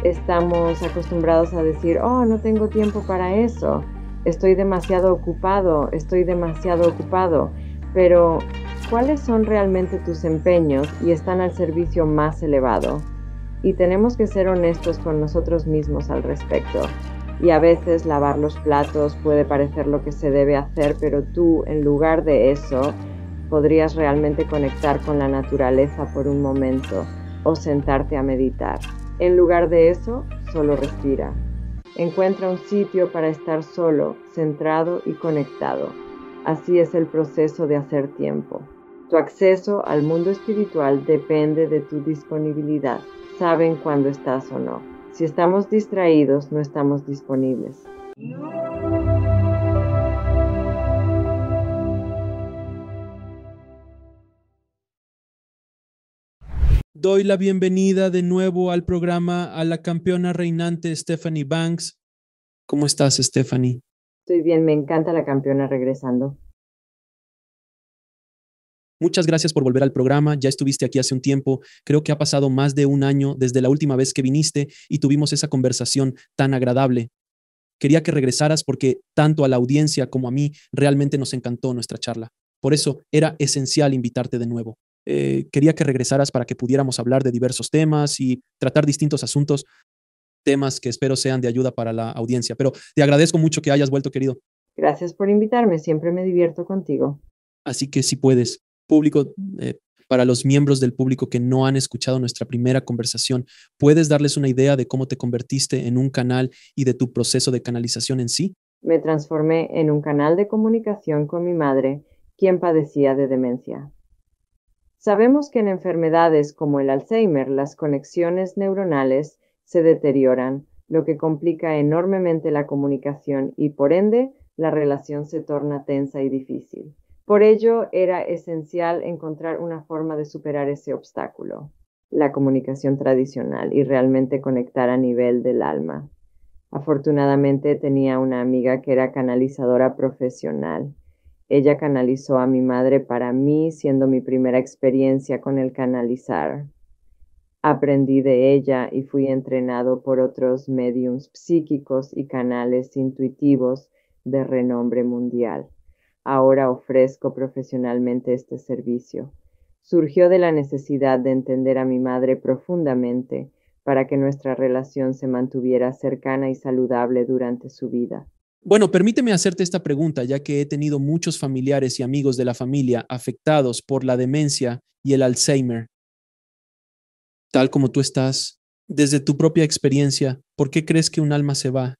Estamos acostumbrados a decir, oh, no tengo tiempo para eso, estoy demasiado ocupado, pero ¿cuáles son realmente tus empeños y están al servicio más elevado? Y tenemos que ser honestos con nosotros mismos al respecto. Y a veces lavar los platos puede parecer lo que se debe hacer, pero tú, en lugar de eso, podrías realmente conectar con la naturaleza por un momento o sentarte a meditar. En lugar de eso, solo respira. Encuentra un sitio para estar solo, centrado y conectado. Así es el proceso de hacer tiempo. Tu acceso al mundo espiritual depende de tu disponibilidad. Saben cuándo estás o no. Si estamos distraídos, no estamos disponibles. Doy la bienvenida de nuevo al programa a la campeona reinante Stephanie Banks. ¿Cómo estás, Stephanie? Estoy bien, me encanta la campeona regresando. Muchas gracias por volver al programa. Ya estuviste aquí hace un tiempo. Creo que ha pasado más de un año desde la última vez que viniste y tuvimos esa conversación tan agradable. Quería que regresaras porque tanto a la audiencia como a mí realmente nos encantó nuestra charla. Por eso era esencial invitarte de nuevo. Quería que regresaras para que pudiéramos hablar de diversos temas y tratar distintos asuntos, temas que espero sean de ayuda para la audiencia. Pero te agradezco mucho que hayas vuelto, querido. Gracias por invitarme, siempre me divierto contigo. Así que si puedes, público, para los miembros del público que no han escuchado nuestra primera conversación, ¿puedes darles una idea de cómo te convertiste en un canal y de tu proceso de canalización en sí? Me transformé en un canal de comunicación con mi madre, quien padecía de demencia. Sabemos que en enfermedades como el Alzheimer las conexiones neuronales se deterioran, lo que complica enormemente la comunicación y por ende la relación se torna tensa y difícil. Por ello era esencial encontrar una forma de superar ese obstáculo, la comunicación tradicional y realmente conectar a nivel del alma. Afortunadamente tenía una amiga que era canalizadora profesional. Ella canalizó a mi madre para mí, siendo mi primera experiencia con el canalizar. Aprendí de ella y fui entrenado por otros médiums psíquicos y canales intuitivos de renombre mundial. Ahora ofrezco profesionalmente este servicio. Surgió de la necesidad de entender a mi madre profundamente para que nuestra relación se mantuviera cercana y saludable durante su vida. Bueno, permíteme hacerte esta pregunta, ya que he tenido muchos familiares y amigos de la familia afectados por la demencia y el Alzheimer. Tal como tú estás, desde tu propia experiencia, ¿por qué crees que un alma se va?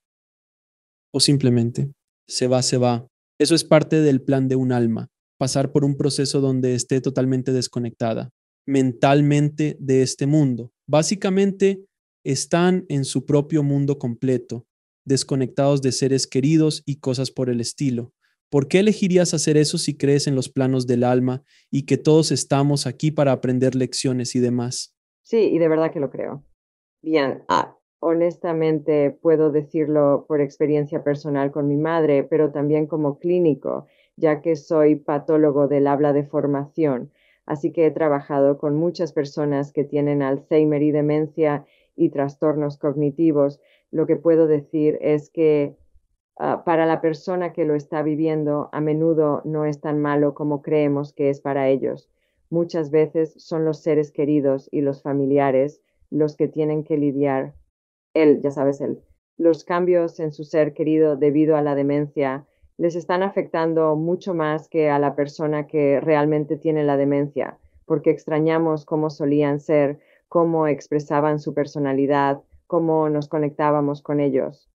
O simplemente, se va, se va. Eso es parte del plan de un alma, pasar por un proceso donde esté totalmente desconectada mentalmente de este mundo. Básicamente, están en su propio mundo completo, desconectados de seres queridos y cosas por el estilo. ¿Por qué elegirías hacer eso si crees en los planos del alma y que todos estamos aquí para aprender lecciones y demás? Sí, y de verdad que lo creo. Bien, honestamente puedo decirlo por experiencia personal con mi madre, pero también como clínico, ya que soy patólogo del habla de formación. Así que he trabajado con muchas personas que tienen Alzheimer y demencia y trastornos cognitivos. Lo que puedo decir es que para la persona que lo está viviendo, a menudo no es tan malo como creemos que es para ellos. Muchas veces son los seres queridos y los familiares los que tienen que lidiar, ya sabes, los cambios en su ser querido debido a la demencia les están afectando mucho más que a la persona que realmente tiene la demencia, porque extrañamos cómo solían ser, cómo expresaban su personalidad, cómo nos conectábamos con ellos.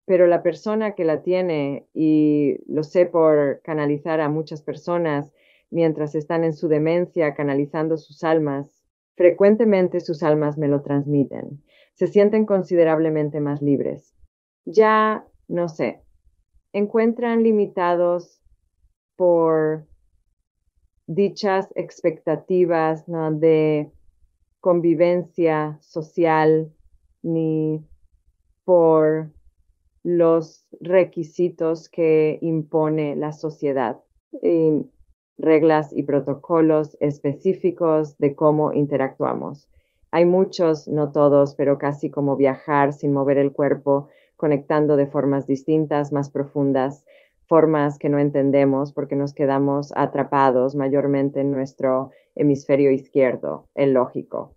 Pero la persona que la tiene, y lo sé por canalizar a muchas personas mientras están en su demencia, canalizando sus almas, frecuentemente sus almas me lo transmiten. Se sienten considerablemente más libres. Ya, no sé, encuentran limitados por dichas expectativas, ¿no?, de convivencia social, ni por los requisitos que impone la sociedad, reglas y protocolos específicos de cómo interactuamos. Hay muchos, no todos, pero casi como viajar sin mover el cuerpo, conectando de formas distintas, más profundas, formas que no entendemos porque nos quedamos atrapados mayormente en nuestro hemisferio izquierdo, el lógico.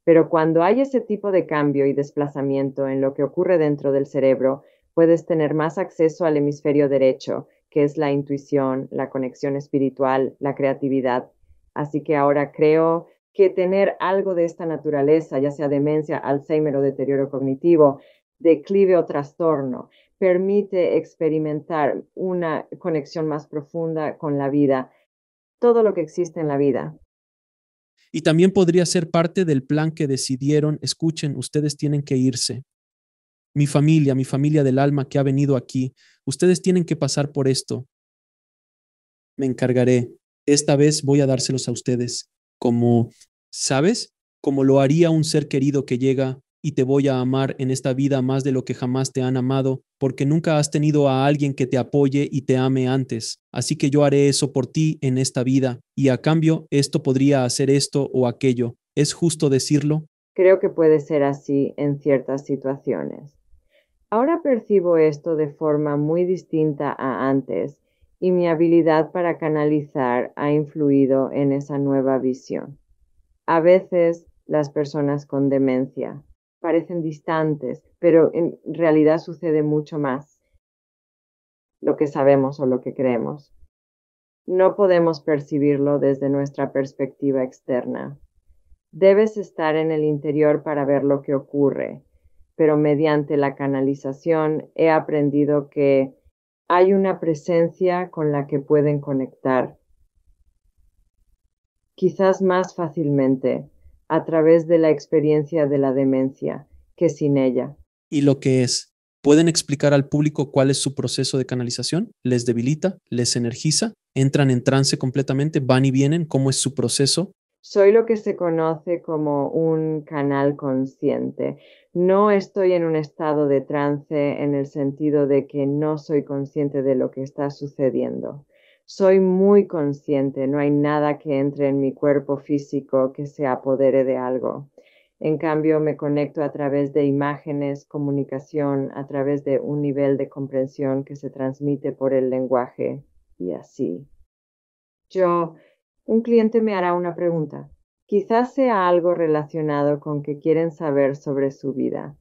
Pero cuando hay ese tipo de cambio y desplazamiento en lo que ocurre dentro del cerebro, puedes tener más acceso al hemisferio derecho, que es la intuición, la conexión espiritual, la creatividad. Así que ahora creo que tener algo de esta naturaleza, ya sea demencia, Alzheimer o deterioro cognitivo, declive o trastorno, permite experimentar una conexión más profunda con la vida, todo lo que existe en la vida. Y también podría ser parte del plan que decidieron, escuchen, ustedes tienen que irse. Mi familia del alma que ha venido aquí, ustedes tienen que pasar por esto. Me encargaré. Esta vez voy a dárselos a ustedes, como, ¿sabes? Como lo haría un ser querido que llega y te voy a amar en esta vida más de lo que jamás te han amado, porque nunca has tenido a alguien que te apoye y te ame antes. Así que yo haré eso por ti en esta vida, y a cambio esto podría hacer esto o aquello. ¿Es justo decirlo? Creo que puede ser así en ciertas situaciones. Ahora percibo esto de forma muy distinta a antes y mi habilidad para canalizar ha influido en esa nueva visión. A veces las personas con demencia parecen distantes, pero en realidad sucede mucho más lo que sabemos o lo que creemos. No podemos percibirlo desde nuestra perspectiva externa. Debes estar en el interior para ver lo que ocurre, pero mediante la canalización he aprendido que hay una presencia con la que pueden conectar, quizás más fácilmente, a través de la experiencia de la demencia que sin ella. Y lo que es. ¿Pueden explicar al público cuál es su proceso de canalización? ¿Les debilita? ¿Les energiza? ¿Entran en trance completamente? ¿Van y vienen? ¿Cómo es su proceso? Soy lo que se conoce como un canal consciente. No estoy en un estado de trance en el sentido de que no soy consciente de lo que está sucediendo. Soy muy consciente, no hay nada que entre en mi cuerpo físico que se apodere de algo. En cambio, me conecto a través de imágenes, comunicación, a través de un nivel de comprensión que se transmite por el lenguaje y así. Un cliente me hará una pregunta. Quizás sea algo relacionado con que quieren saber sobre su vida.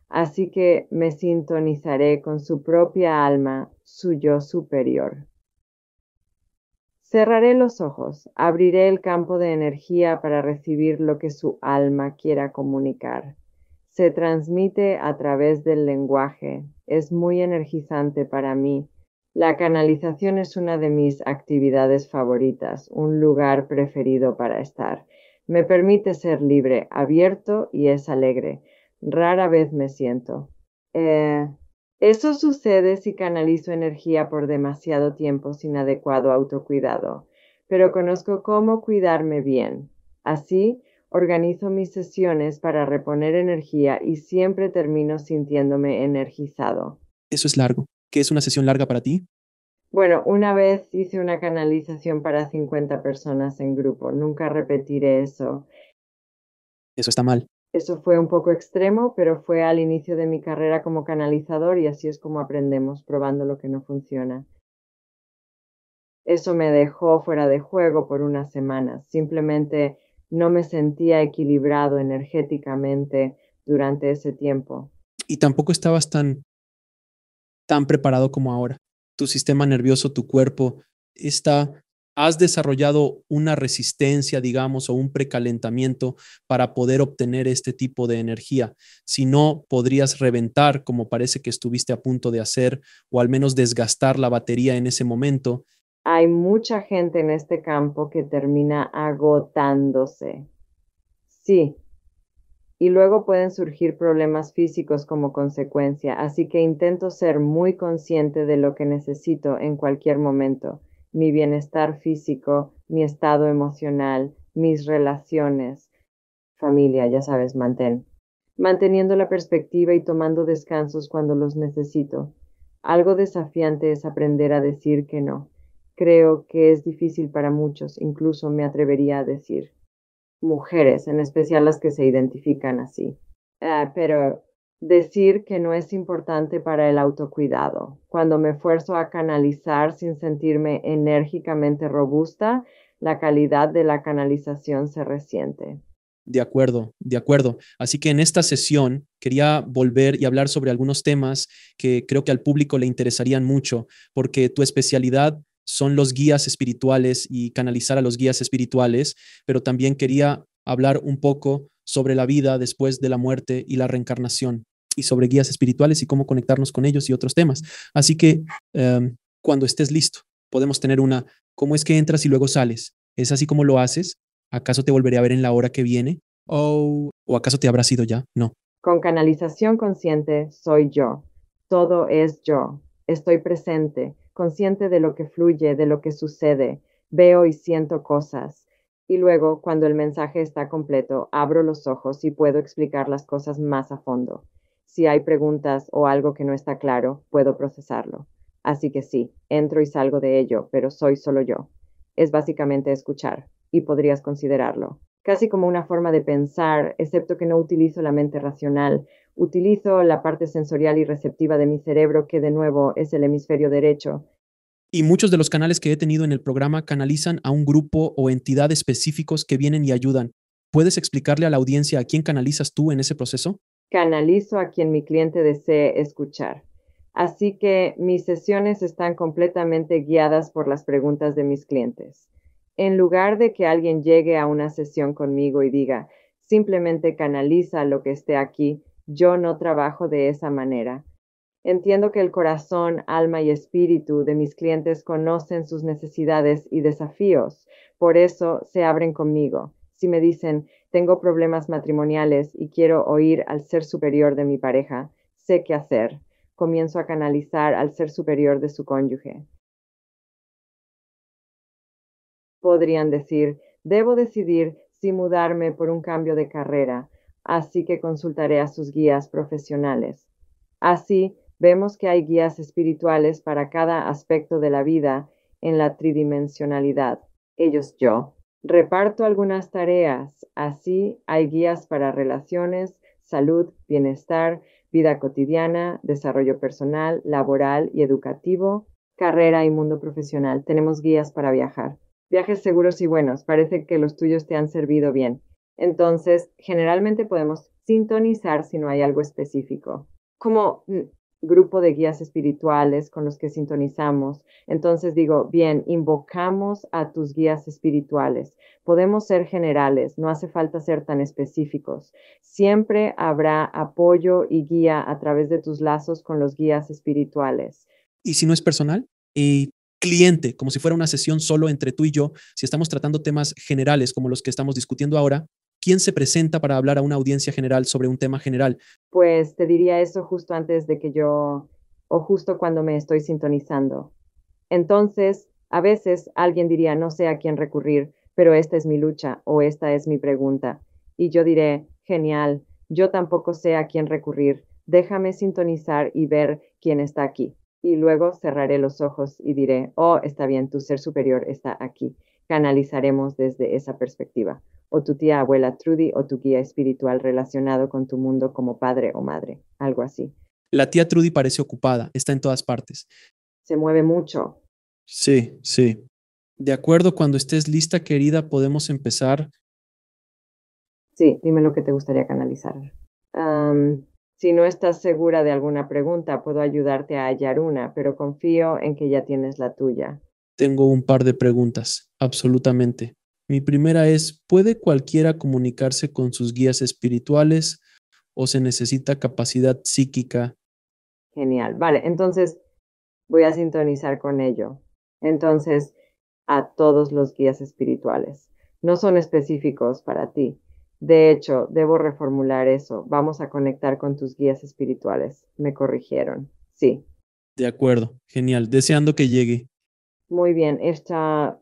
Así que me sintonizaré con su propia alma, su yo superior. Cerraré los ojos, abriré el campo de energía para recibir lo que su alma quiera comunicar. Se transmite a través del lenguaje. Es muy energizante para mí. La canalización es una de mis actividades favoritas, un lugar preferido para estar. Me permite ser libre, abierto y es alegre. Rara vez me siento. Eso sucede si canalizo energía por demasiado tiempo sin adecuado autocuidado, pero conozco cómo cuidarme bien. Así, organizo mis sesiones para reponer energía y siempre termino sintiéndome energizado. Eso es largo. ¿Qué es una sesión larga para ti? Bueno, una vez hice una canalización para 50 personas en grupo. Nunca repetiré eso. Eso está mal. Eso fue un poco extremo, pero fue al inicio de mi carrera como canalizador y así es como aprendemos, probando lo que no funciona. Eso me dejó fuera de juego por unas semanas. Simplemente no me sentía equilibrado energéticamente durante ese tiempo. Y tampoco estabas tan preparado como ahora. Tu sistema nervioso, tu cuerpo está, has desarrollado una resistencia, digamos, o un precalentamiento para poder obtener este tipo de energía. Si no, podrías reventar, como parece que estuviste a punto de hacer, o al menos desgastar la batería en ese momento. Hay mucha gente en este campo que termina agotándose. Sí, y luego pueden surgir problemas físicos como consecuencia, así que intento ser muy consciente de lo que necesito en cualquier momento, mi bienestar físico, mi estado emocional, mis relaciones, familia, ya sabes, manteniendo la perspectiva y tomando descansos cuando los necesito. Algo desafiante es aprender a decir que no. Creo que es difícil para muchos, incluso me atrevería a decir. mujeres, en especial las que se identifican así. Pero decir que no es importante para el autocuidado. Cuando me esfuerzo a canalizar sin sentirme enérgicamente robusta, la calidad de la canalización se resiente. De acuerdo, de acuerdo. Así que en esta sesión quería volver y hablar sobre algunos temas que creo que al público le interesarían mucho, porque tu especialidad son los guías espirituales y canalizar a los guías espirituales, pero también quería hablar un poco sobre la vida después de la muerte y la reencarnación y sobre guías espirituales y cómo conectarnos con ellos y otros temas. Así que cuando estés listo, podemos tener una, ¿cómo es que entras y luego sales? ¿Es así como lo haces? ¿Acaso te volveré a ver en la hora que viene? ¿O acaso te habrás ido ya? No. Con canalización consciente soy yo. Todo es yo. Estoy presente, consciente de lo que fluye, de lo que sucede. Veo y siento cosas. Y luego, cuando el mensaje está completo, abro los ojos y puedo explicar las cosas más a fondo. Si hay preguntas o algo que no está claro, puedo procesarlo. Así que sí, entro y salgo de ello, pero soy solo yo. Es básicamente escuchar, y podrías considerarlo casi como una forma de pensar, excepto que no utilizo la mente racional. Utilizo la parte sensorial y receptiva de mi cerebro, que de nuevo es el hemisferio derecho. Y muchos de los canales que he tenido en el programa canalizan a un grupo o entidad específicos que vienen y ayudan. ¿Puedes explicarle a la audiencia a quién canalizas tú en ese proceso? Canalizo a quien mi cliente desee escuchar. Así que mis sesiones están completamente guiadas por las preguntas de mis clientes. En lugar de que alguien llegue a una sesión conmigo y diga, simplemente canaliza lo que esté aquí, yo no trabajo de esa manera. Entiendo que el corazón, alma y espíritu de mis clientes conocen sus necesidades y desafíos, por eso se abren conmigo. Si me dicen, tengo problemas matrimoniales y quiero oír al ser superior de mi pareja, sé qué hacer. Comienzo a canalizar al ser superior de su cónyuge. Podrían decir, debo decidir si mudarme por un cambio de carrera, así que consultaré a sus guías profesionales. Así, vemos que hay guías espirituales para cada aspecto de la vida en la tridimensionalidad. Ellos yo. Reparto algunas tareas. Así hay guías para relaciones, salud, bienestar, vida cotidiana, desarrollo personal, laboral y educativo, carrera y mundo profesional. Tenemos guías para viajar. Viajes seguros y buenos. Parece que los tuyos te han servido bien. Entonces, generalmente podemos sintonizar si no hay algo específico como grupo de guías espirituales con los que sintonizamos. Entonces digo, bien, invocamos a tus guías espirituales. Podemos ser generales, no hace falta ser tan específicos. Siempre habrá apoyo y guía a través de tus lazos con los guías espirituales. ¿Y si no es personal? Y cliente, como si fuera una sesión solo entre tú y yo, si estamos tratando temas generales como los que estamos discutiendo ahora, ¿quién se presenta para hablar a una audiencia general sobre un tema general? Pues te diría eso justo antes de que o justo cuando me estoy sintonizando. Entonces, a veces alguien diría, no sé a quién recurrir, pero esta es mi lucha o esta es mi pregunta. Y yo diré, genial, yo tampoco sé a quién recurrir, déjame sintonizar y ver quién está aquí. Y luego cerraré los ojos y diré, oh, está bien, tu ser superior está aquí. Canalizaremos desde esa perspectiva. O tu tía abuela Trudy o tu guía espiritual relacionado con tu mundo como padre o madre, algo así. La tía Trudy parece ocupada, está en todas partes. Se mueve mucho. Sí, sí. De acuerdo, cuando estés lista, querida, podemos empezar. Sí, dime lo que te gustaría canalizar. Si no estás segura de alguna pregunta, puedo ayudarte a hallar una, pero confío en que ya tienes la tuya. Tengo un par de preguntas, absolutamente. Mi primera es, ¿puede cualquiera comunicarse con sus guías espirituales o se necesita capacidad psíquica? Genial. Vale, entonces voy a sintonizar con ello. Entonces, a todos los guías espirituales. No son específicos para ti. De hecho, debo reformular eso. Vamos a conectar con tus guías espirituales. Me corrigieron. Sí. De acuerdo, genial, deseando que llegue. Muy bien.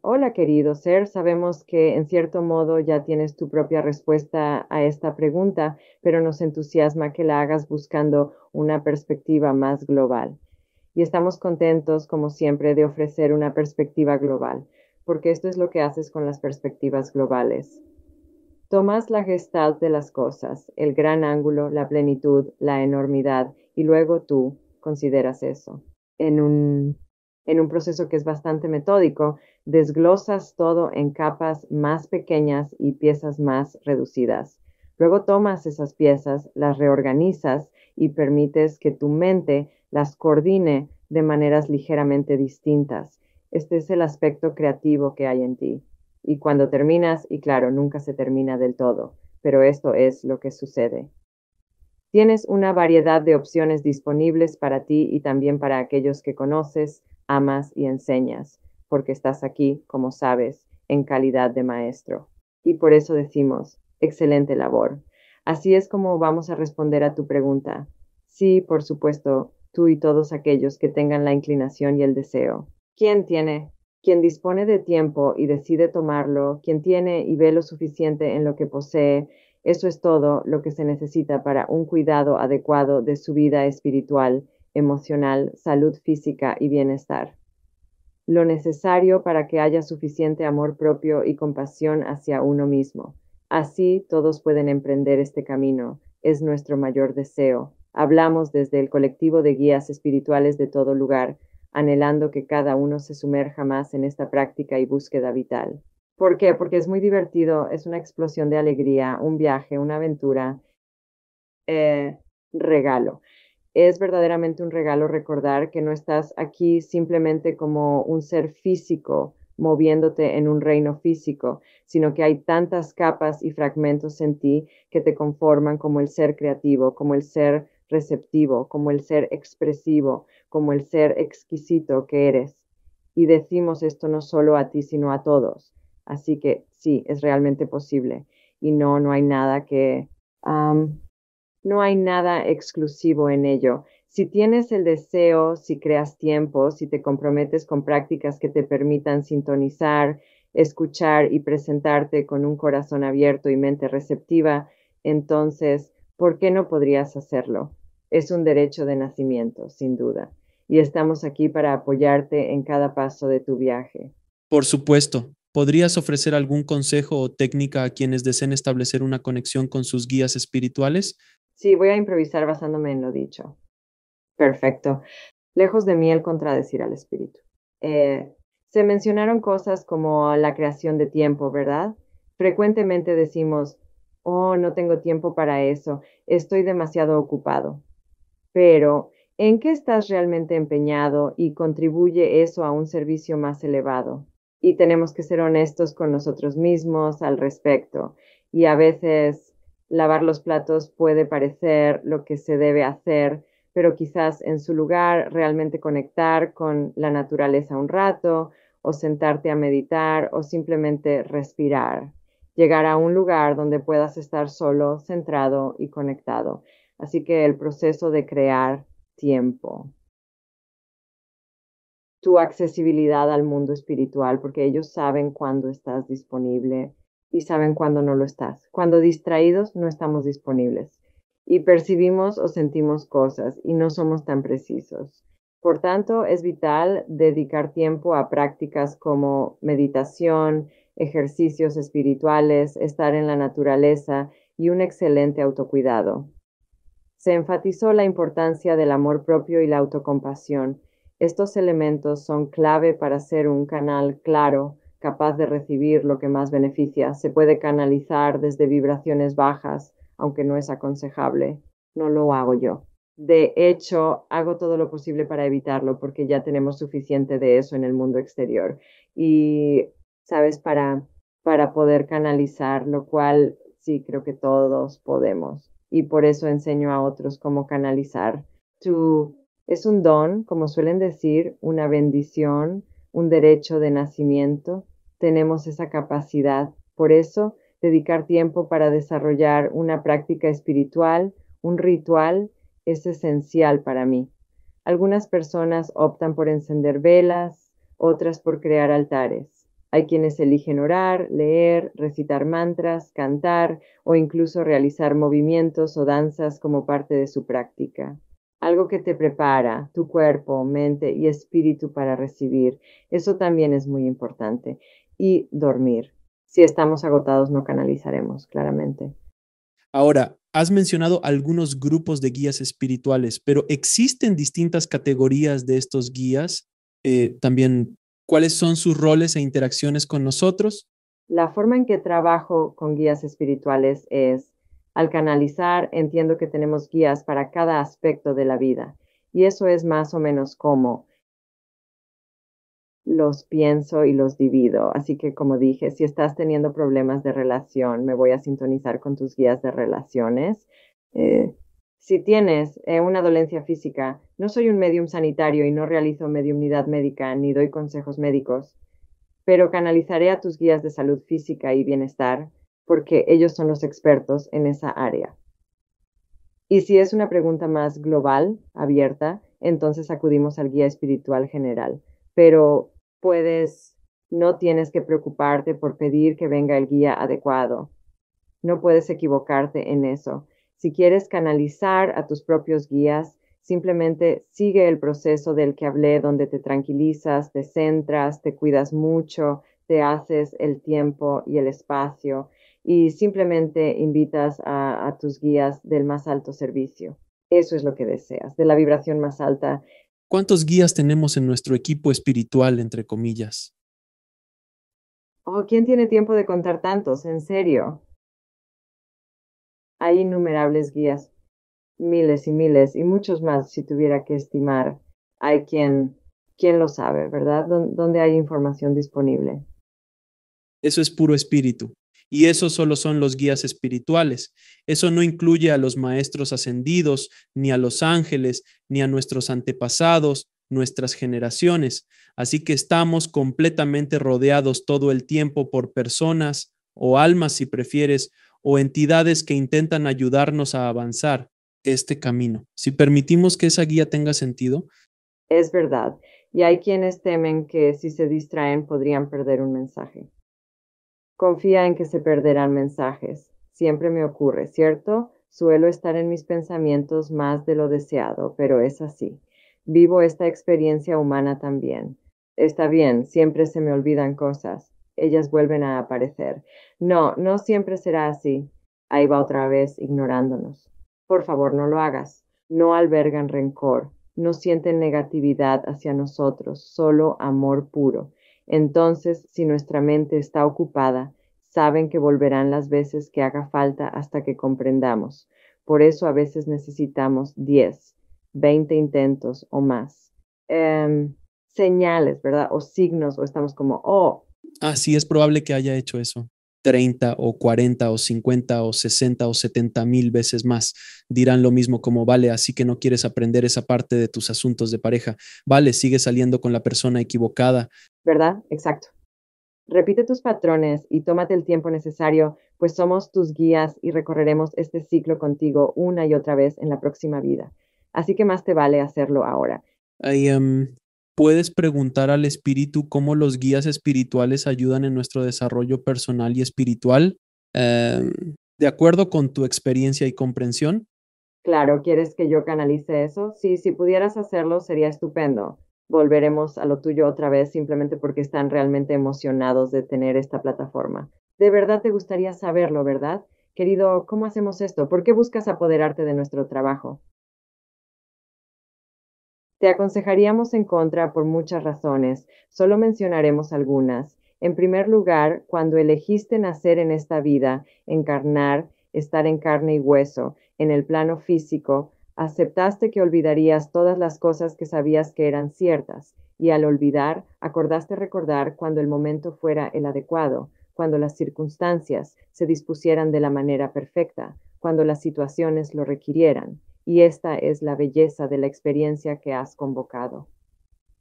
Hola, querido ser. Sabemos que en cierto modo ya tienes tu propia respuesta a esta pregunta, pero nos entusiasma que la hagas buscando una perspectiva más global. Y estamos contentos, como siempre, de ofrecer una perspectiva global, porque esto es lo que haces con las perspectivas globales. Tomas la gestalt de las cosas, el gran ángulo, la plenitud, la enormidad, y luego tú consideras eso. En un proceso que es bastante metódico, desglosas todo en capas más pequeñas y piezas más reducidas. Luego tomas esas piezas, las reorganizas y permites que tu mente las coordine de maneras ligeramente distintas. Este es el aspecto creativo que hay en ti. Y cuando terminas, y claro, nunca se termina del todo, pero esto es lo que sucede. Tienes una variedad de opciones disponibles para ti y también para aquellos que conoces, amas y enseñas, porque estás aquí, como sabes, en calidad de maestro. Y por eso decimos, excelente labor. Así es como vamos a responder a tu pregunta. Sí, por supuesto, tú y todos aquellos que tengan la inclinación y el deseo. ¿Quién tiene? Quien dispone de tiempo y decide tomarlo, quien tiene y ve lo suficiente en lo que posee, eso es todo lo que se necesita para un cuidado adecuado de su vida espiritual, emocional, salud física y bienestar. Lo necesario para que haya suficiente amor propio y compasión hacia uno mismo. Así todos pueden emprender este camino. Es nuestro mayor deseo. Hablamos desde el colectivo de guías espirituales de todo lugar, anhelando que cada uno se sumerja más en esta práctica y búsqueda vital. ¿Por qué? Porque es muy divertido, es una explosión de alegría, un viaje, una aventura, eh, regalo. Es verdaderamente un regalo recordar que no estás aquí simplemente como un ser físico moviéndote en un reino físico, sino que hay tantas capas y fragmentos en ti que te conforman como el ser creativo, como el ser receptivo, como el ser expresivo, como el ser exquisito que eres. Y decimos esto no solo a ti, sino a todos. Así que sí, es realmente posible. Y no hay nada que... no hay nada exclusivo en ello. Si tienes el deseo, si creas tiempo, si te comprometes con prácticas que te permitan sintonizar, escuchar y presentarte con un corazón abierto y mente receptiva, entonces, ¿por qué no podrías hacerlo? Es un derecho de nacimiento, sin duda, y estamos aquí para apoyarte en cada paso de tu viaje. Por supuesto, ¿podrías ofrecer algún consejo o técnica a quienes deseen establecer una conexión con sus guías espirituales? Sí, voy a improvisar basándome en lo dicho. Perfecto. Lejos de mí el contradecir al espíritu. Eh, Se mencionaron cosas como la creación de tiempo, ¿verdad? Frecuentemente decimos, oh, no tengo tiempo para eso, estoy demasiado ocupado. Pero, ¿en qué estás realmente empeñado y contribuye eso a un servicio más elevado? Y tenemos que ser honestos con nosotros mismos al respecto. Y a veces lavar los platos puede parecer lo que se debe hacer, pero quizás en su lugar realmente conectar con la naturaleza un rato, o sentarte a meditar, o simplemente respirar. Llegar a un lugar donde puedas estar solo, centrado y conectado. Así que el proceso de crear tiempo, tu accesibilidad al mundo espiritual, porque ellos saben cuándo estás disponible y saben cuándo no lo estás. Cuando distraídos no estamos disponibles y percibimos o sentimos cosas y no somos tan precisos. Por tanto, es vital dedicar tiempo a prácticas como meditación, ejercicios espirituales, estar en la naturaleza y un excelente autocuidado. Se enfatizó la importancia del amor propio y la autocompasión. Estos elementos son clave para ser un canal claro, capaz de recibir lo que más beneficia. Se puede canalizar desde vibraciones bajas, aunque no es aconsejable. No lo hago yo. De hecho, hago todo lo posible para evitarlo porque ya tenemos suficiente de eso en el mundo exterior. Y, sabes, para poder canalizar, lo cual sí creo que todos podemos. Y por eso enseño a otros cómo canalizar. Tú es un don, como suelen decir, una bendición, un derecho de nacimiento. Tenemos esa capacidad. Por eso, dedicar tiempo para desarrollar una práctica espiritual, un ritual, es esencial para mí. Algunas personas optan por encender velas, otras por crear altares. Hay quienes eligen orar, leer, recitar mantras, cantar o incluso realizar movimientos o danzas como parte de su práctica. Algo que te prepara tu cuerpo, mente y espíritu para recibir. Eso también es muy importante. Y dormir. Si estamos agotados, no canalizaremos, claramente. Ahora, has mencionado algunos grupos de guías espirituales, pero ¿existen distintas categorías de estos guías? También, ¿cuáles son sus roles e interacciones con nosotros? La forma en que trabajo con guías espirituales es, al canalizar, entiendo que tenemos guías para cada aspecto de la vida. Y eso es más o menos como los pienso y los divido. Así que, como dije, si estás teniendo problemas de relación, me voy a sintonizar con tus guías de relaciones. Eh, si tienes una dolencia física, no soy un medium sanitario y no realizo mediumnidad médica ni doy consejos médicos, pero canalizaré a tus guías de salud física y bienestar porque ellos son los expertos en esa área. Y si es una pregunta más global, abierta, entonces acudimos al guía espiritual general. Pero no tienes que preocuparte por pedir que venga el guía adecuado. No puedes equivocarte en eso. Si quieres canalizar a tus propios guías, simplemente sigue el proceso del que hablé, donde te tranquilizas, te centras, te cuidas mucho, te haces el tiempo y el espacio y simplemente invitas a tus guías del más alto servicio. Eso es lo que deseas, de la vibración más alta. ¿Cuántos guías tenemos en nuestro equipo espiritual, entre comillas? Oh, ¿quién tiene tiempo de contar tantos? En serio. Hay innumerables guías, miles y miles, y muchos más si tuviera que estimar. Hay quien lo sabe, ¿verdad? ¿Dónde hay información disponible? Eso es puro espíritu. Y eso solo son los guías espirituales. Eso no incluye a los maestros ascendidos, ni a los ángeles, ni a nuestros antepasados, nuestras generaciones. Así que estamos completamente rodeados todo el tiempo por personas o almas, si prefieres, o entidades que intentan ayudarnos a avanzar este camino. Si permitimos que esa guía tenga sentido, Es verdad. Y hay quienes temen que si se distraen podrían perder un mensaje. Confía en que se perderán mensajes. Siempre me ocurre, ¿cierto? Suelo estar en mis pensamientos más de lo deseado, pero es así. Vivo esta experiencia humana también. Está bien, siempre se me olvidan cosas. Ellas vuelven a aparecer. No, no siempre será así. Ahí va otra vez, ignorándonos. Por favor, no lo hagas. No albergan rencor. No sienten negatividad hacia nosotros, solo amor puro. Entonces, si nuestra mente está ocupada, saben que volverán las veces que haga falta hasta que comprendamos. Por eso a veces necesitamos 10, 20 intentos o más. Señales, ¿verdad? O signos, o estamos como, oh, sí es probable que haya hecho eso 30 o 40 o 50 o 60 o 70,000 veces más. Dirán lo mismo como, vale, así que no quieres aprender esa parte de tus asuntos de pareja. Vale, sigue saliendo con la persona equivocada. ¿verdad? Exacto. Repite tus patrones y tómate el tiempo necesario, pues somos tus guías y recorreremos este ciclo contigo una y otra vez en la próxima vida. Así que más te vale hacerlo ahora. Ahí, ¿puedes preguntar al espíritu cómo los guías espirituales ayudan en nuestro desarrollo personal y espiritual? Em, de acuerdo con tu experiencia y comprensión. Claro, ¿quieres que yo canalice eso? Sí, si pudieras hacerlo, sería estupendo. Volveremos a lo tuyo otra vez simplemente porque están realmente emocionados de tener esta plataforma. De verdad te gustaría saberlo, ¿verdad? Querido, ¿cómo hacemos esto? ¿Por qué buscas apoderarte de nuestro trabajo? Te aconsejaríamos en contra por muchas razones. Solo mencionaremos algunas. En primer lugar, cuando elegiste nacer en esta vida, encarnar, estar en carne y hueso, en el plano físico, aceptaste que olvidarías todas las cosas que sabías que eran ciertas, y al olvidar, acordaste recordar cuando el momento fuera el adecuado, cuando las circunstancias se dispusieran de la manera perfecta, cuando las situaciones lo requirieran. Y esta es la belleza de la experiencia que has convocado.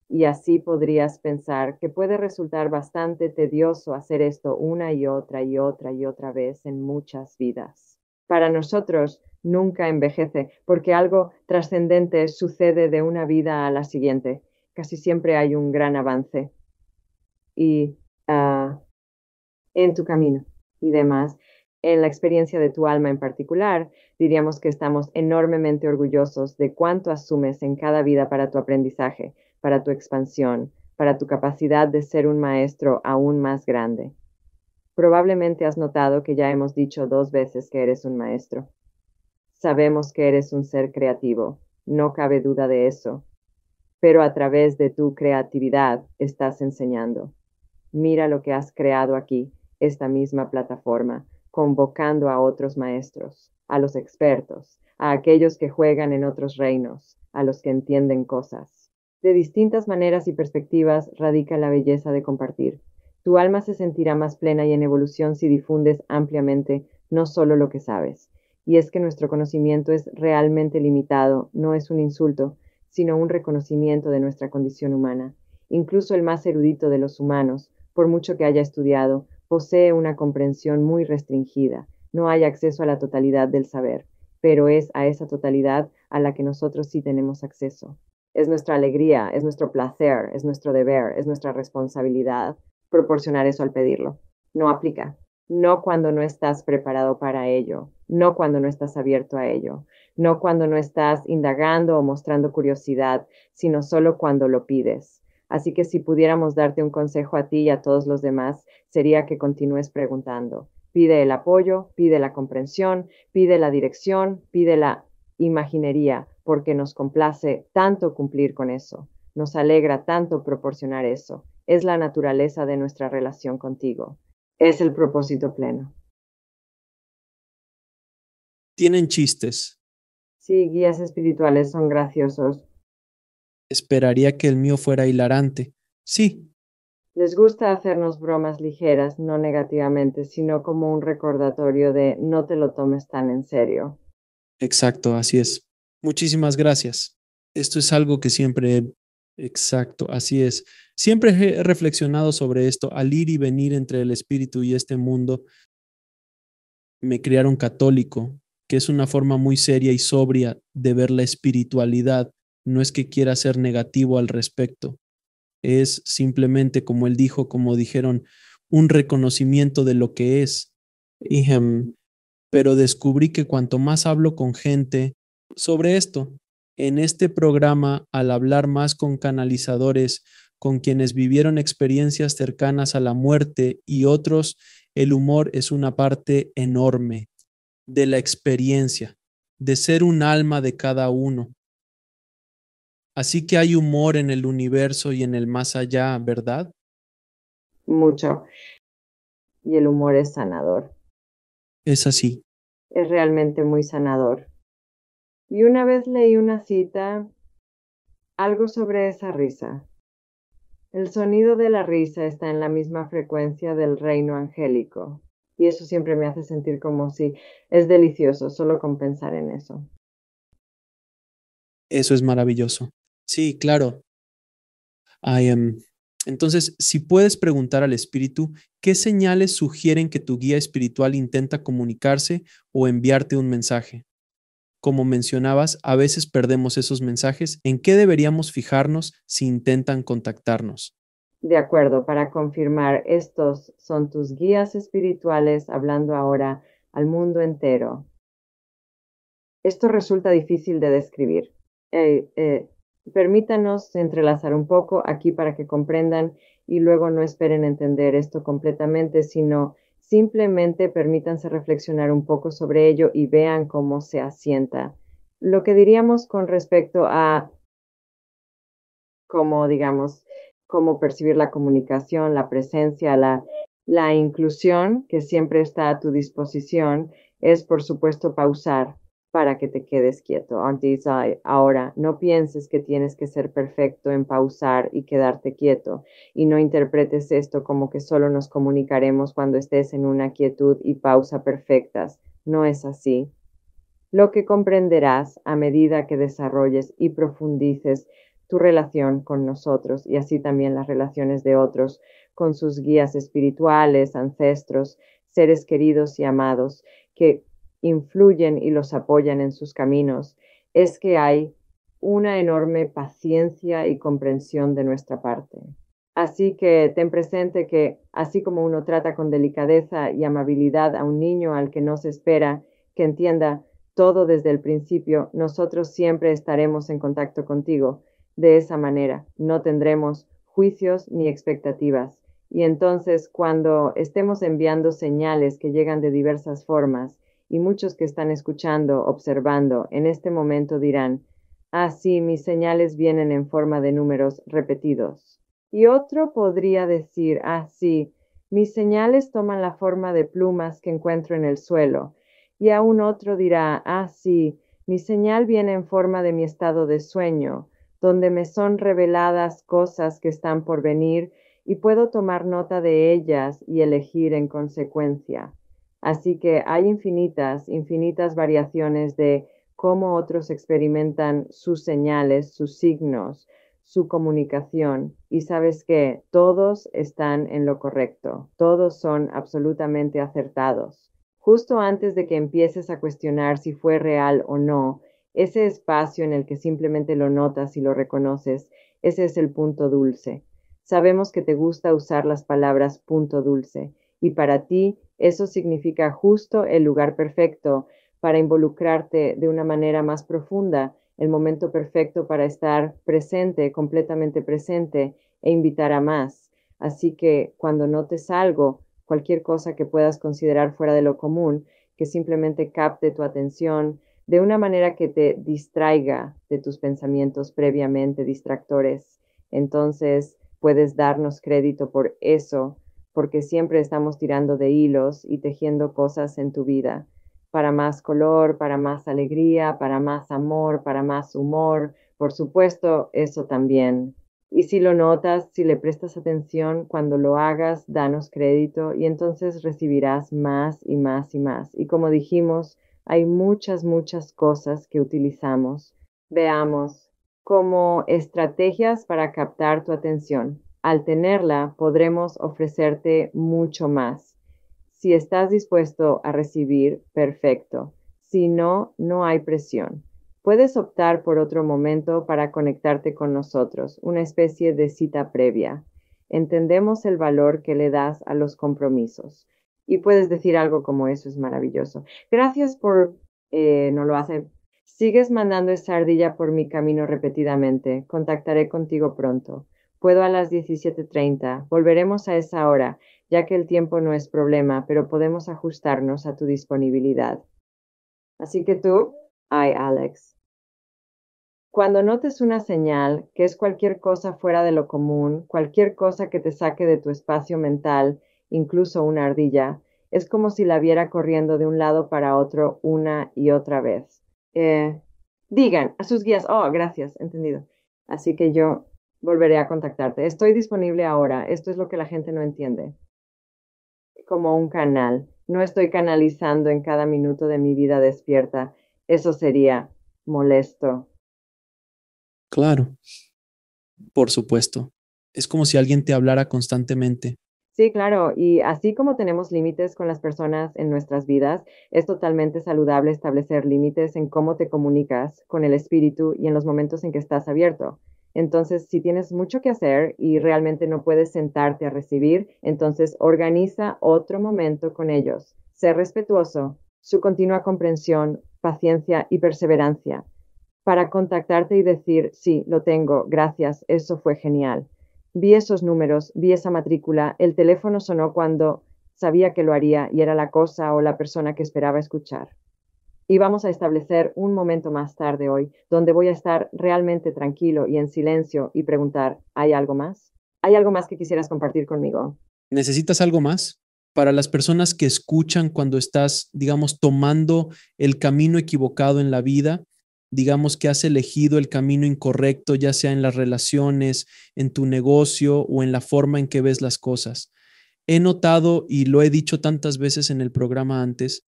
Y así podrías pensar que puede resultar bastante tedioso hacer esto una y otra y otra y otra vez en muchas vidas. Para nosotros nunca envejece, porque algo trascendente sucede de una vida a la siguiente. Casi siempre hay un gran avance y en tu camino y demás. En la experiencia de tu alma en particular, diríamos que estamos enormemente orgullosos de cuánto asumes en cada vida para tu aprendizaje, para tu expansión, para tu capacidad de ser un maestro aún más grande. Probablemente has notado que ya hemos dicho 2 veces que eres un maestro. Sabemos que eres un ser creativo, no cabe duda de eso, pero a través de tu creatividad estás enseñando. Mira lo que has creado aquí, esta misma plataforma, convocando a otros maestros, a los expertos, a aquellos que juegan en otros reinos, a los que entienden cosas. De distintas maneras y perspectivas radica la belleza de compartir. Tu alma se sentirá más plena y en evolución si difundes ampliamente no solo lo que sabes. Y es que nuestro conocimiento es realmente limitado, no es un insulto, sino un reconocimiento de nuestra condición humana. Incluso el más erudito de los humanos, por mucho que haya estudiado, posee una comprensión muy restringida. No hay acceso a la totalidad del saber, pero es a esa totalidad a la que nosotros sí tenemos acceso. Es nuestra alegría, es nuestro placer, es nuestro deber, es nuestra responsabilidad proporcionar eso al pedirlo. No aplica. No cuando no estás preparado para ello, no cuando no estás abierto a ello, no cuando no estás indagando o mostrando curiosidad, sino solo cuando lo pides. Así que si pudiéramos darte un consejo a ti y a todos los demás, sería que continúes preguntando. Pide el apoyo, pide la comprensión, pide la dirección, pide la imaginería, porque nos complace tanto cumplir con eso, nos alegra tanto proporcionar eso. Es la naturaleza de nuestra relación contigo. Es el propósito pleno. Tienen chistes. Sí, guías espirituales son graciosos. Esperaría que el mío fuera hilarante. Sí, Les gusta hacernos bromas ligeras, no negativamente, sino como un recordatorio de no te lo tomes tan en serio. exacto, así es. Muchísimas gracias. Esto es algo que siempre, exacto, así es. Siempre he reflexionado sobre esto. Al ir y venir entre el espíritu y este mundo, me criaron católico, que es una forma muy seria y sobria de ver la espiritualidad. No es que quiera ser negativo al respecto, es simplemente, como él dijo, como dijeron, un reconocimiento de lo que es. Y, pero descubrí que cuanto más hablo con gente sobre esto, en este programa, al hablar más con canalizadores, con quienes vivieron experiencias cercanas a la muerte y otros, el humor es una parte enorme de la experiencia, de ser un alma de cada uno. Así que hay humor en el universo y en el más allá, ¿verdad? Mucho. Y el humor es sanador. Es así. Es realmente muy sanador. Y una vez leí una cita, algo sobre esa risa. El sonido de la risa está en la misma frecuencia del reino angélico. Y eso siempre me hace sentir como si es delicioso solo con pensar en eso. Eso es maravilloso. Sí, claro. I am. Entonces, si puedes preguntar al espíritu, ¿qué señales sugieren que tu guía espiritual intenta comunicarse o enviarte un mensaje? Como mencionabas, a veces perdemos esos mensajes. ¿En qué deberíamos fijarnos si intentan contactarnos? De acuerdo, para confirmar, estos son tus guías espirituales hablando ahora al mundo entero. Esto resulta difícil de describir. Permítanos entrelazar un poco aquí para que comprendan y luego no esperen entender esto completamente, sino simplemente permítanse reflexionar un poco sobre ello y vean cómo se asienta. Lo que diríamos con respecto a cómo, digamos, cómo percibir la comunicación, la presencia, la inclusión que siempre está a tu disposición, es por supuesto pausar para que te quedes quieto. Antes, ahora, no pienses que tienes que ser perfecto en pausar y quedarte quieto, y no interpretes esto como que solo nos comunicaremos cuando estés en una quietud y pausa perfectas. No es así. Lo que comprenderás a medida que desarrolles y profundices tu relación con nosotros y así también las relaciones de otros con sus guías espirituales, ancestros, seres queridos y amados que influyen y los apoyan en sus caminos, es que hay una enorme paciencia y comprensión de nuestra parte. Así que ten presente que así como uno trata con delicadeza y amabilidad a un niño al que no se espera que entienda todo desde el principio, nosotros siempre estaremos en contacto contigo. De esa manera, no tendremos juicios ni expectativas. Y entonces cuando estemos enviando señales que llegan de diversas formas, y muchos que están escuchando, observando, en este momento dirán, ah, sí, mis señales vienen en forma de números repetidos. Y otro podría decir, ah, sí, mis señales toman la forma de plumas que encuentro en el suelo. Y aún otro dirá, ah, sí, mi señal viene en forma de mi estado de sueño, donde me son reveladas cosas que están por venir y puedo tomar nota de ellas y elegir en consecuencia. Así que hay infinitas, infinitas variaciones de cómo otros experimentan sus señales, sus signos, su comunicación. Y sabes que todos están en lo correcto, todos son absolutamente acertados. Justo antes de que empieces a cuestionar si fue real o no, ese espacio en el que simplemente lo notas y lo reconoces, ese es el punto dulce. Sabemos que te gusta usar las palabras punto dulce y para ti eso significa justo el lugar perfecto para involucrarte de una manera más profunda, el momento perfecto para estar presente, completamente presente e invitar a más. Así que cuando notes algo, cualquier cosa que puedas considerar fuera de lo común, que simplemente capte tu atención de una manera que te distraiga de tus pensamientos previamente distractores, entonces puedes darnos crédito por eso, porque siempre estamos tirando de hilos y tejiendo cosas en tu vida, para más color, para más alegría, para más amor, para más humor, por supuesto, eso también. Y si lo notas, si le prestas atención, cuando lo hagas, danos crédito y entonces recibirás más y más y más. Y como dijimos, hay muchas, muchas cosas que utilizamos. Veamos como estrategias para captar tu atención. Al tenerla, podremos ofrecerte mucho más. Si estás dispuesto a recibir, perfecto. Si no, no hay presión. Puedes optar por otro momento para conectarte con nosotros, una especie de cita previa. Entendemos el valor que le das a los compromisos. Y puedes decir algo como eso es maravilloso. Gracias por... no lo hace. Sigues mandando esa ardilla por mi camino repetidamente. Contactaré contigo pronto. Puedo a las 17:30. Volveremos a esa hora, ya que el tiempo no es problema, pero podemos ajustarnos a tu disponibilidad. Así que tú, ay, Alex. Cuando notes una señal, que es cualquier cosa fuera de lo común, cualquier cosa que te saque de tu espacio mental, incluso una ardilla, es como si la viera corriendo de un lado para otro una y otra vez. Eh, Digan a sus guías, oh, gracias, entendido. Así que yo volveré a contactarte. Estoy disponible ahora. Esto es lo que la gente no entiende. Como un canal. No estoy canalizando en cada minuto de mi vida despierta. Eso sería molesto. Claro, por supuesto. Es como si alguien te hablara constantemente. Sí, claro, y así como tenemos límites con las personas en nuestras vidas, es totalmente saludable establecer límites en cómo te comunicas con el espíritu y en los momentos en que estás abierto. Entonces, si tienes mucho que hacer y realmente no puedes sentarte a recibir, entonces organiza otro momento con ellos. Sé respetuoso, su continua comprensión, paciencia y perseverancia para contactarte y decir, sí, lo tengo, gracias, eso fue genial. Vi esos números, vi esa matrícula, el teléfono sonó cuando sabía que lo haría y era la cosa o la persona que esperaba escuchar. Y vamos a establecer un momento más tarde hoy donde voy a estar realmente tranquilo y en silencio y preguntar, ¿hay algo más? ¿Hay algo más que quisieras compartir conmigo? ¿Necesitas algo más? Para las personas que escuchan cuando estás, digamos, tomando el camino equivocado en la vida, digamos que has elegido el camino incorrecto, ya sea en las relaciones, en tu negocio o en la forma en que ves las cosas. He notado, y lo he dicho tantas veces en el programa antes,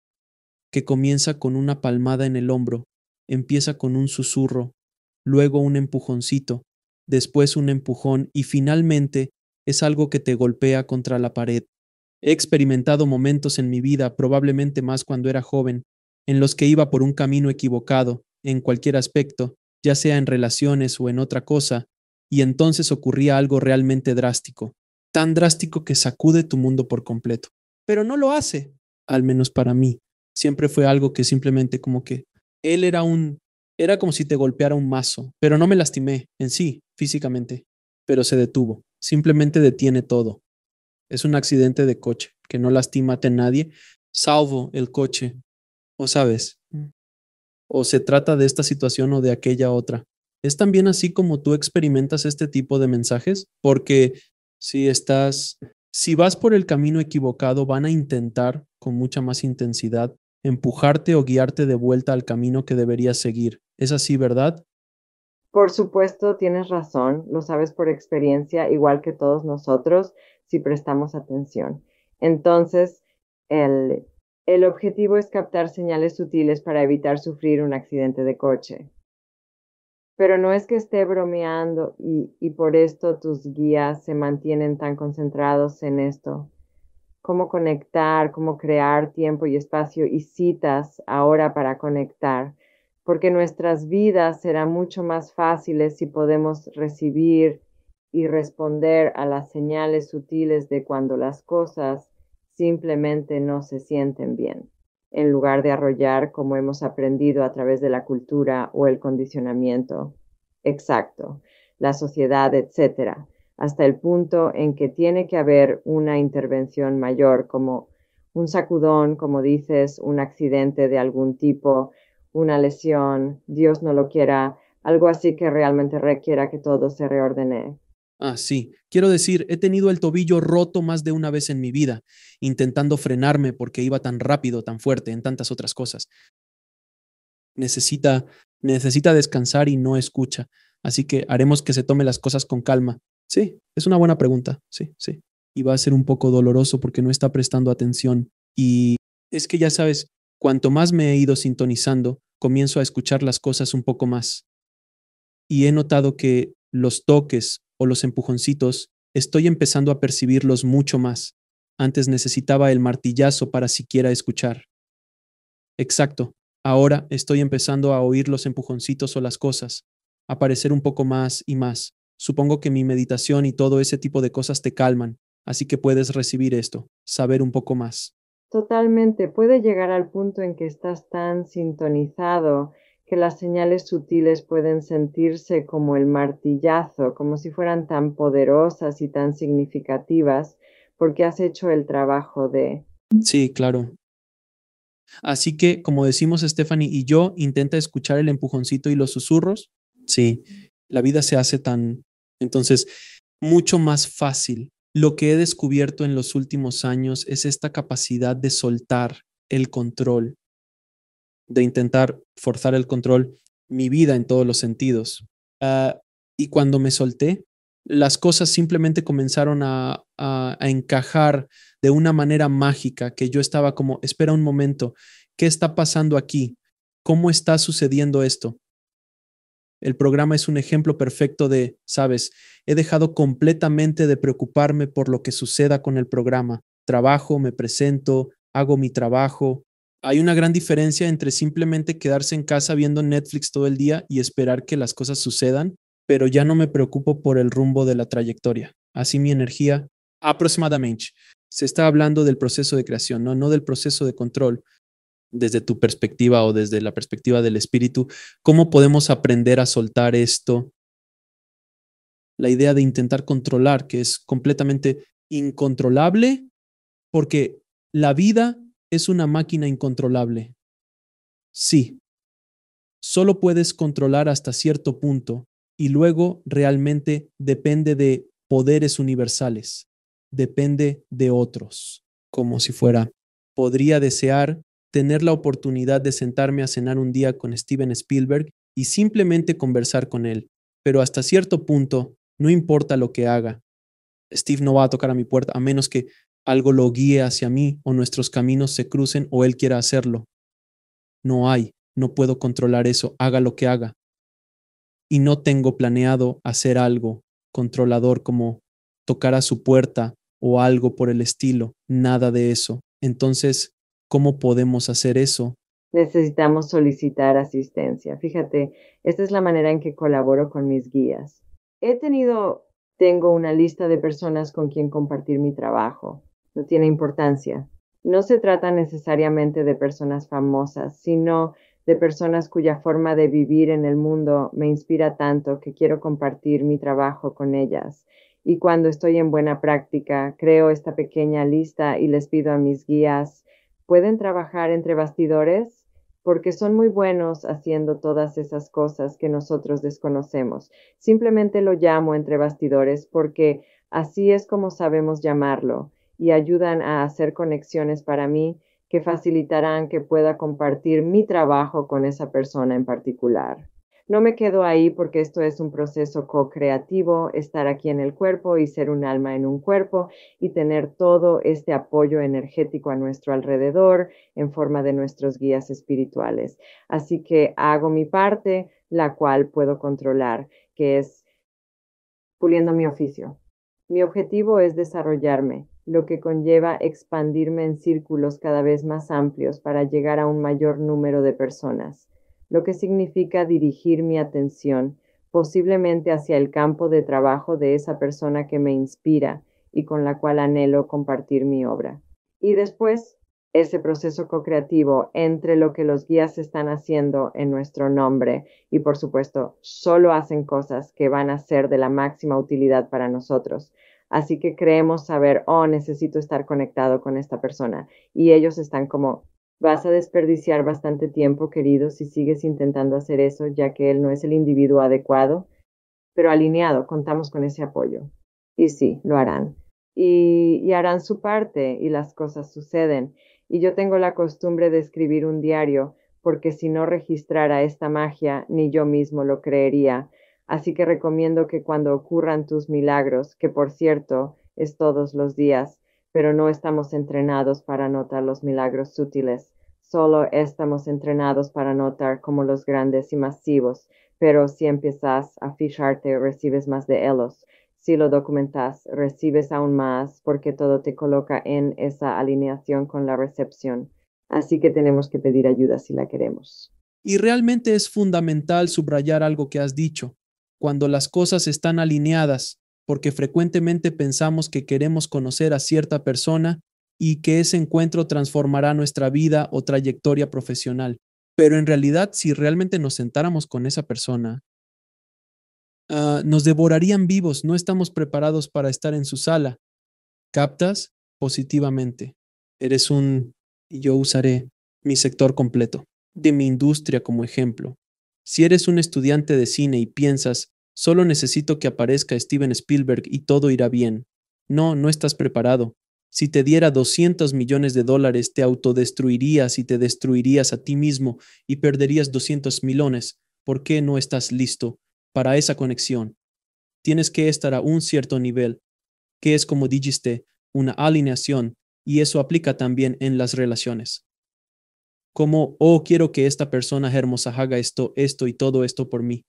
que comienza con una palmada en el hombro, empieza con un susurro, luego un empujoncito, después un empujón y finalmente es algo que te golpea contra la pared. He experimentado momentos en mi vida, probablemente más cuando era joven, en los que iba por un camino equivocado, en cualquier aspecto, ya sea en relaciones o en otra cosa, y entonces ocurría algo realmente drástico, tan drástico que sacude tu mundo por completo. Pero no lo hace, al menos para mí. Siempre fue algo que simplemente como que él era como si te golpeara un mazo, pero no me lastimé en sí, físicamente, pero se detuvo, simplemente detiene todo. Es un accidente de coche que no lastima a nadie, salvo el coche. O sabes, o se trata de esta situación o de aquella otra. ¿Es también así como tú experimentas este tipo de mensajes? Porque si estás, si vas por el camino equivocado, van a intentar con mucha más intensidad empujarte o guiarte de vuelta al camino que deberías seguir. ¿Es así, verdad? Por supuesto, tienes razón, lo sabes por experiencia, igual que todos nosotros, si prestamos atención. Entonces, el, el objetivo es captar señales sutiles para evitar sufrir un accidente de coche. Pero no es que esté bromeando y por esto tus guías se mantienen tan concentrados en esto. Cómo conectar, cómo crear tiempo y espacio y citas ahora para conectar, porque nuestras vidas serán mucho más fáciles si podemos recibir y responder a las señales sutiles de cuando las cosas simplemente no se sienten bien, en lugar de arrollar como hemos aprendido a través de la cultura o el condicionamiento. Exacto, la sociedad, etcétera, hasta el punto en que tiene que haber una intervención mayor, como un sacudón, como dices, un accidente de algún tipo, una lesión, Dios no lo quiera, algo así que realmente requiera que todo se reordene. Ah, sí. Quiero decir, he tenido el tobillo roto más de una vez en mi vida, intentando frenarme porque iba tan rápido, tan fuerte, en tantas otras cosas. Necesita, necesita descansar y no escucha. Así que haremos que se tome las cosas con calma. Sí, es una buena pregunta. Sí, sí. Y va a ser un poco doloroso porque no está prestando atención. Y es que ya sabes, cuanto más me he ido sintonizando, comienzo a escuchar las cosas un poco más. Y he notado que los toques o los empujoncitos estoy empezando a percibirlos mucho más. Antes necesitaba el martillazo para siquiera escuchar. Exacto. Ahora estoy empezando a oír los empujoncitos o las cosas, aparecer un poco más y más. Supongo que mi meditación y todo ese tipo de cosas te calman, así que puedes recibir esto, saber un poco más. Totalmente, puede llegar al punto en que estás tan sintonizado que las señales sutiles pueden sentirse como el martillazo, como si fueran tan poderosas y tan significativas, porque has hecho el trabajo de... Sí, claro. Así que, como decimos Stephanie y yo, intenta escuchar el empujoncito y los susurros. Sí, la vida se hace tan, entonces, mucho más fácil. Lo que he descubierto en los últimos años es esta capacidad de soltar el control, de intentar forzar el control, mi vida en todos los sentidos. Ah, y cuando me solté, las cosas simplemente comenzaron a encajar de una manera mágica que yo estaba como, espera un momento, ¿qué está pasando aquí? ¿Cómo está sucediendo esto? El programa es un ejemplo perfecto de, sabes, he dejado completamente de preocuparme por lo que suceda con el programa. Trabajo, me presento, hago mi trabajo. Hay una gran diferencia entre simplemente quedarse en casa viendo Netflix todo el día y esperar que las cosas sucedan, pero ya no me preocupo por el rumbo de la trayectoria. Así mi energía, aproximadamente, se está hablando del proceso de creación, no del proceso de control desde tu perspectiva o desde la perspectiva del espíritu, ¿cómo podemos aprender a soltar esto? La idea de intentar controlar, que es completamente incontrolable, porque la vida es una máquina incontrolable. Sí, solo puedes controlar hasta cierto punto y luego realmente depende de poderes universales, depende de otros, como si fuera, podría desear tener la oportunidad de sentarme a cenar un día con Steven Spielberg y simplemente conversar con él, pero hasta cierto punto, no importa lo que haga, Steve no va a tocar a mi puerta a menos que algo lo guíe hacia mí o nuestros caminos se crucen o él quiera hacerlo. No hay, no puedo controlar eso, haga lo que haga. Y no tengo planeado hacer algo controlador como tocar a su puerta o algo por el estilo, nada de eso. Entonces, ¿cómo podemos hacer eso? Necesitamos solicitar asistencia. Fíjate, esta es la manera en que colaboro con mis guías. Tengo una lista de personas con quien compartir mi trabajo. No tiene importancia. No se trata necesariamente de personas famosas, sino de personas cuya forma de vivir en el mundo me inspira tanto que quiero compartir mi trabajo con ellas. Y cuando estoy en buena práctica, creo esta pequeña lista y les pido a mis guías, ¿pueden trabajar entre bastidores? Porque son muy buenos haciendo todas esas cosas que nosotros desconocemos. Simplemente lo llamo entre bastidores porque así es como sabemos llamarlo y ayudan a hacer conexiones para mí que facilitarán que pueda compartir mi trabajo con esa persona en particular. No me quedo ahí porque esto es un proceso co-creativo, estar aquí en el cuerpo y ser un alma en un cuerpo y tener todo este apoyo energético a nuestro alrededor en forma de nuestros guías espirituales. Así que hago mi parte, la cual puedo controlar, que es puliendo mi oficio. Mi objetivo es desarrollarme, lo que conlleva expandirme en círculos cada vez más amplios para llegar a un mayor número de personas, lo que significa dirigir mi atención posiblemente hacia el campo de trabajo de esa persona que me inspira y con la cual anhelo compartir mi obra. Y después, ese proceso co-creativo entre lo que los guías están haciendo en nuestro nombre y por supuesto solo hacen cosas que van a ser de la máxima utilidad para nosotros. Así que creemos saber, oh, necesito estar conectado con esta persona. Y ellos están como, vas a desperdiciar bastante tiempo, querido, si sigues intentando hacer eso, ya que él no es el individuo adecuado, pero alineado, contamos con ese apoyo. Y sí, lo harán. Y harán su parte y las cosas suceden. Y yo tengo la costumbre de escribir un diario, porque si no registrara esta magia, ni yo mismo lo creería. Así que recomiendo que cuando ocurran tus milagros, que por cierto es todos los días, pero no estamos entrenados para notar los milagros sutiles, solo estamos entrenados para notar como los grandes y masivos, pero si empiezas a fijarte, recibes más de ellos. Si lo documentas, recibes aún más porque todo te coloca en esa alineación con la recepción. Así que tenemos que pedir ayuda si la queremos. Y realmente es fundamental subrayar algo que has dicho, cuando las cosas están alineadas, porque frecuentemente pensamos que queremos conocer a cierta persona y que ese encuentro transformará nuestra vida o trayectoria profesional. Pero en realidad, si realmente nos sentáramos con esa persona, nos devorarían vivos, no estamos preparados para estar en su sala. ¿Captas? Positivamente. Y yo usaré mi sector completo, de mi industria como ejemplo. Si eres un estudiante de cine y piensas, solo necesito que aparezca Steven Spielberg y todo irá bien. No, no estás preparado. Si te diera $200 millones, te autodestruirías y te destruirías a ti mismo y perderías 200 millones. ¿Por qué no estás listo para esa conexión? Tienes que estar a un cierto nivel, que es como dijiste, una alineación, y eso aplica también en las relaciones. Como, oh, quiero que esta persona hermosa haga esto y todo esto por mí.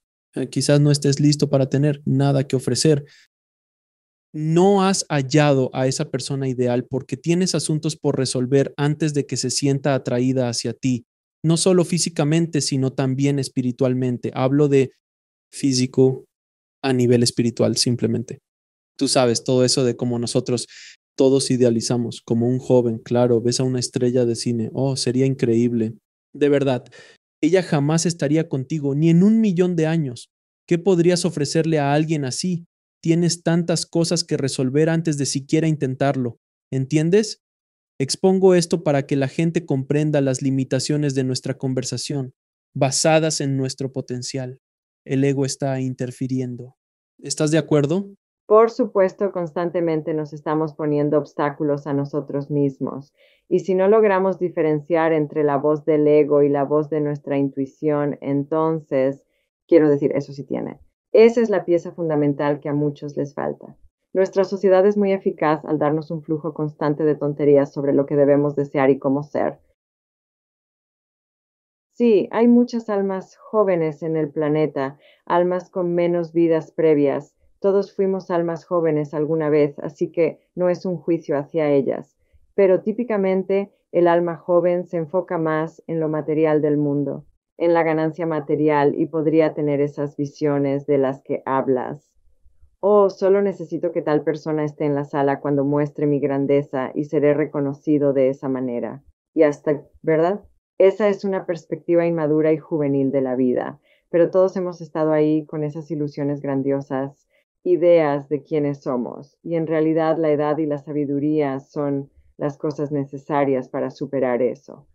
Quizás no estés listo para tener nada que ofrecer. No has hallado a esa persona ideal porque tienes asuntos por resolver antes de que se sienta atraída hacia ti, no solo físicamente, sino también espiritualmente. Hablo de físico a nivel espiritual, simplemente. Tú sabes, todo eso de cómo nosotros todos idealizamos, como un joven, claro, ves a una estrella de cine, oh, sería increíble. De verdad, ella jamás estaría contigo, ni en 1 millón de años. ¿Qué podrías ofrecerle a alguien así? Tienes tantas cosas que resolver antes de siquiera intentarlo. ¿Entiendes? Expongo esto para que la gente comprenda las limitaciones de nuestra conversación, basadas en nuestro potencial. El ego está interfiriendo. ¿Estás de acuerdo? Por supuesto, constantemente nos estamos poniendo obstáculos a nosotros mismos. Y si no logramos diferenciar entre la voz del ego y la voz de nuestra intuición, entonces, quiero decir, eso sí tiene. Esa es la pieza fundamental que a muchos les falta. Nuestra sociedad es muy eficaz al darnos un flujo constante de tonterías sobre lo que debemos desear y cómo ser. Sí, hay muchas almas jóvenes en el planeta, almas con menos vidas previas. Todos fuimos almas jóvenes alguna vez, así que no es un juicio hacia ellas. Pero típicamente el alma joven se enfoca más en lo material del mundo, en la ganancia material y podría tener esas visiones de las que hablas. Oh, solo necesito que tal persona esté en la sala cuando muestre mi grandeza y seré reconocido de esa manera. Y hasta, ¿verdad? Esa es una perspectiva inmadura y juvenil de la vida, pero todos hemos estado ahí con esas ilusiones grandiosas, ideas de quiénes somos. Y en realidad la edad y la sabiduría son las cosas necesarias para superar eso.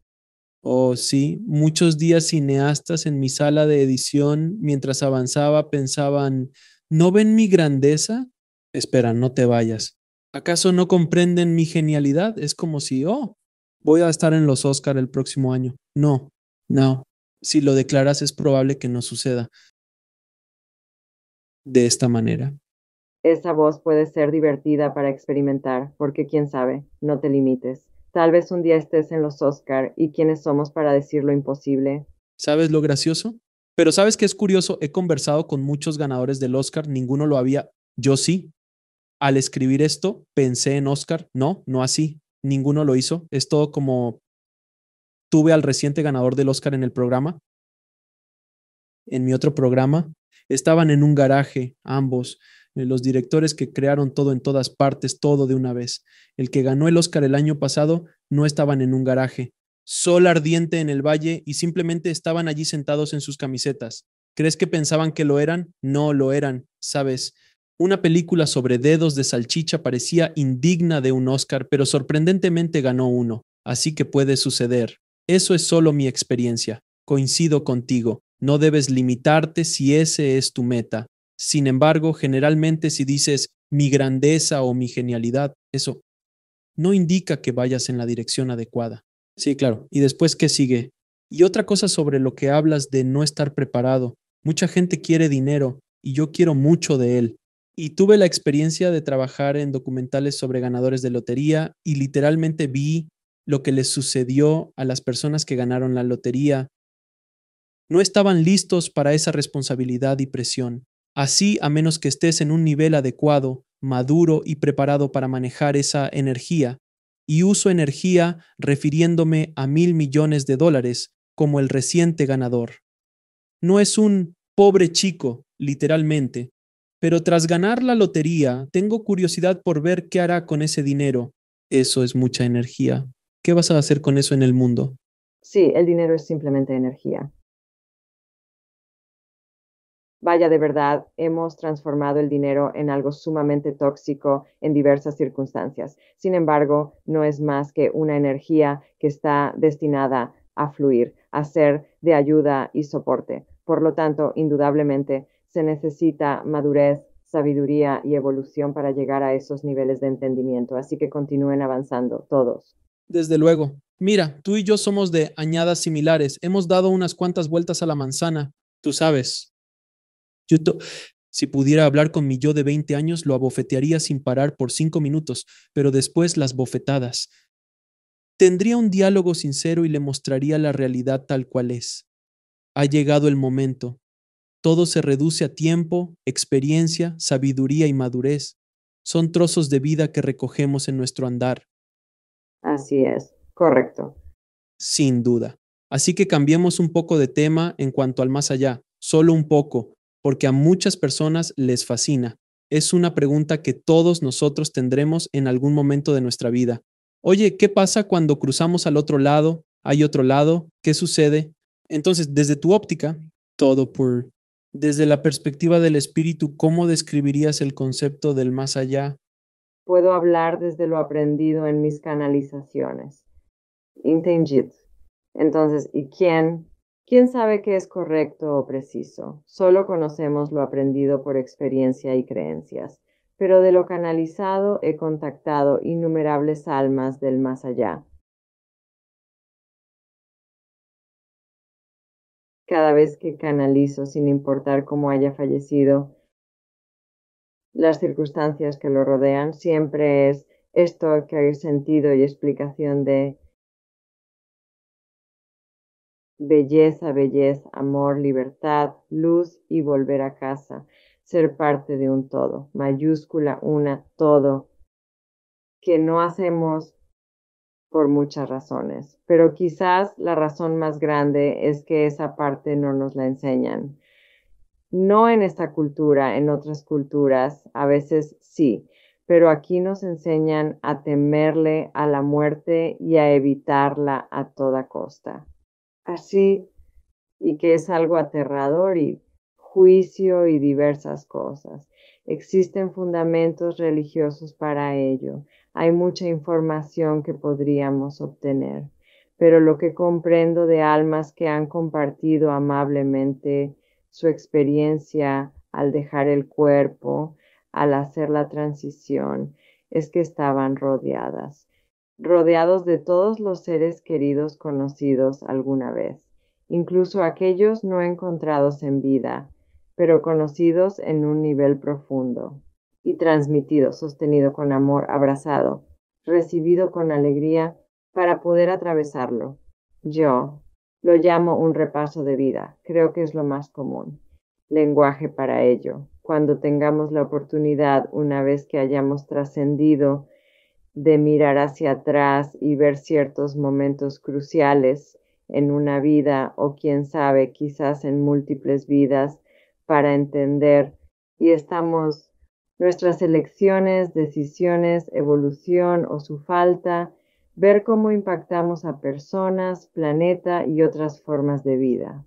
Oh, sí, muchos días cineastas en mi sala de edición, mientras avanzaba, pensaban, ¿no ven mi grandeza? Espera, no te vayas. ¿Acaso no comprenden mi genialidad? Es como si, oh, voy a estar en los Oscar el próximo año. No, no. Si lo declaras es probable que no suceda de esta manera. Esa voz puede ser divertida para experimentar, porque quién sabe, no te limites. Tal vez un día estés en los Oscar y quiénes somos para decir lo imposible. ¿Sabes lo gracioso? Pero ¿sabes qué es curioso? He conversado con muchos ganadores del Oscar, ninguno lo había. Yo sí. Al escribir esto, pensé en Oscar. No, no así. Ninguno lo hizo. Es todo como tuve al reciente ganador del Oscar en el programa, en mi otro programa. Estaban en un garaje, ambos, los directores que crearon todo en todas partes, todo de una vez. El que ganó el Oscar el año pasado no estaban en un garaje. Sol ardiente en el valle y simplemente estaban allí sentados en sus camisetas. ¿Crees que pensaban que lo eran? No lo eran, ¿sabes? Una película sobre dedos de salchicha parecía indigna de un Oscar, pero sorprendentemente ganó uno. Así que puede suceder. Eso es solo mi experiencia. Coincido contigo. No debes limitarte si ese es tu meta. Sin embargo, generalmente si dices mi grandeza o mi genialidad, eso no indica que vayas en la dirección adecuada. Sí, claro. ¿Y después qué sigue? Y otra cosa sobre lo que hablas de no estar preparado. Mucha gente quiere dinero y yo quiero mucho de él. Y tuve la experiencia de trabajar en documentales sobre ganadores de lotería y literalmente vi lo que les sucedió a las personas que ganaron la lotería. No estaban listos para esa responsabilidad y presión. Así, a menos que estés en un nivel adecuado, maduro y preparado para manejar esa energía, y uso energía refiriéndome a $1,000,000,000 como el reciente ganador. No es un pobre chico, literalmente, pero tras ganar la lotería, tengo curiosidad por ver qué hará con ese dinero. Eso es mucha energía. ¿Qué vas a hacer con eso en el mundo? Sí, el dinero es simplemente energía. Vaya, de verdad, hemos transformado el dinero en algo sumamente tóxico en diversas circunstancias. Sin embargo, no es más que una energía que está destinada a fluir, a ser de ayuda y soporte. Por lo tanto, indudablemente, se necesita madurez, sabiduría y evolución para llegar a esos niveles de entendimiento. Así que continúen avanzando todos. Desde luego. Mira, tú y yo somos de añadas similares. Hemos dado unas cuantas vueltas a la manzana. Tú sabes. Yo to- si pudiera hablar con mi yo de 20 años, lo abofetearía sin parar por 5 minutos, pero después las bofetadas. Tendría un diálogo sincero y le mostraría la realidad tal cual es. Ha llegado el momento. Todo se reduce a tiempo, experiencia, sabiduría y madurez. Son trozos de vida que recogemos en nuestro andar. Así es, correcto. Sin duda. Así que cambiemos un poco de tema en cuanto al más allá, solo un poco, porque a muchas personas les fascina. Es una pregunta que todos nosotros tendremos en algún momento de nuestra vida. Oye, ¿qué pasa cuando cruzamos al otro lado? ¿Hay otro lado? ¿Qué sucede? Entonces, desde tu óptica, todo por... Desde la perspectiva del espíritu, ¿cómo describirías el concepto del más allá? Puedo hablar desde lo aprendido en mis canalizaciones. Intendit. Entonces, ¿y quién sabe qué es correcto o preciso? Solo conocemos lo aprendido por experiencia y creencias, pero de lo canalizado he contactado innumerables almas del más allá. Cada vez que canalizo, sin importar cómo haya fallecido, las circunstancias que lo rodean, siempre es esto que hay sentido y explicación de belleza, belleza, amor, libertad, luz y volver a casa, ser parte de un todo, mayúscula, una, todo, que no hacemos por muchas razones, pero quizás la razón más grande es que esa parte no nos la enseñan. No en esta cultura, en otras culturas, a veces sí, pero aquí nos enseñan a temerle a la muerte y a evitarla a toda costa. Así y que es algo aterrador y juicio y diversas cosas. Existen fundamentos religiosos para ello. Hay mucha información que podríamos obtener, pero lo que comprendo de almas que han compartido amablemente su experiencia al dejar el cuerpo, al hacer la transición, es que estaban rodeados de todos los seres queridos conocidos alguna vez, incluso aquellos no encontrados en vida, pero conocidos en un nivel profundo, y transmitido, sostenido con amor, abrazado, recibido con alegría para poder atravesarlo. Yo lo llamo un repaso de vida, creo que es lo más común. Lenguaje para ello. Cuando tengamos la oportunidad, una vez que hayamos trascendido, de mirar hacia atrás y ver ciertos momentos cruciales en una vida o quién sabe, quizás en múltiples vidas para entender y estamos nuestras elecciones, decisiones, evolución o su falta, ver cómo impactamos a personas, planeta y otras formas de vida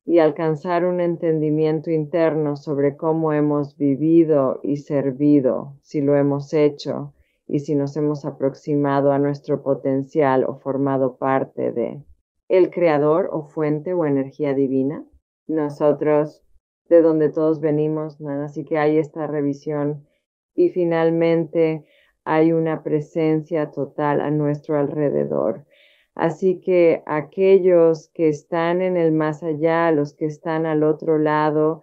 y alcanzar un entendimiento interno sobre cómo hemos vivido y servido, si lo hemos hecho y si nos hemos aproximado a nuestro potencial o formado parte de el creador o fuente o energía divina, nosotros de donde todos venimos, ¿no? Así que hay esta revisión y finalmente hay una presencia total a nuestro alrededor. Así que aquellos que están en el más allá, los que están al otro lado,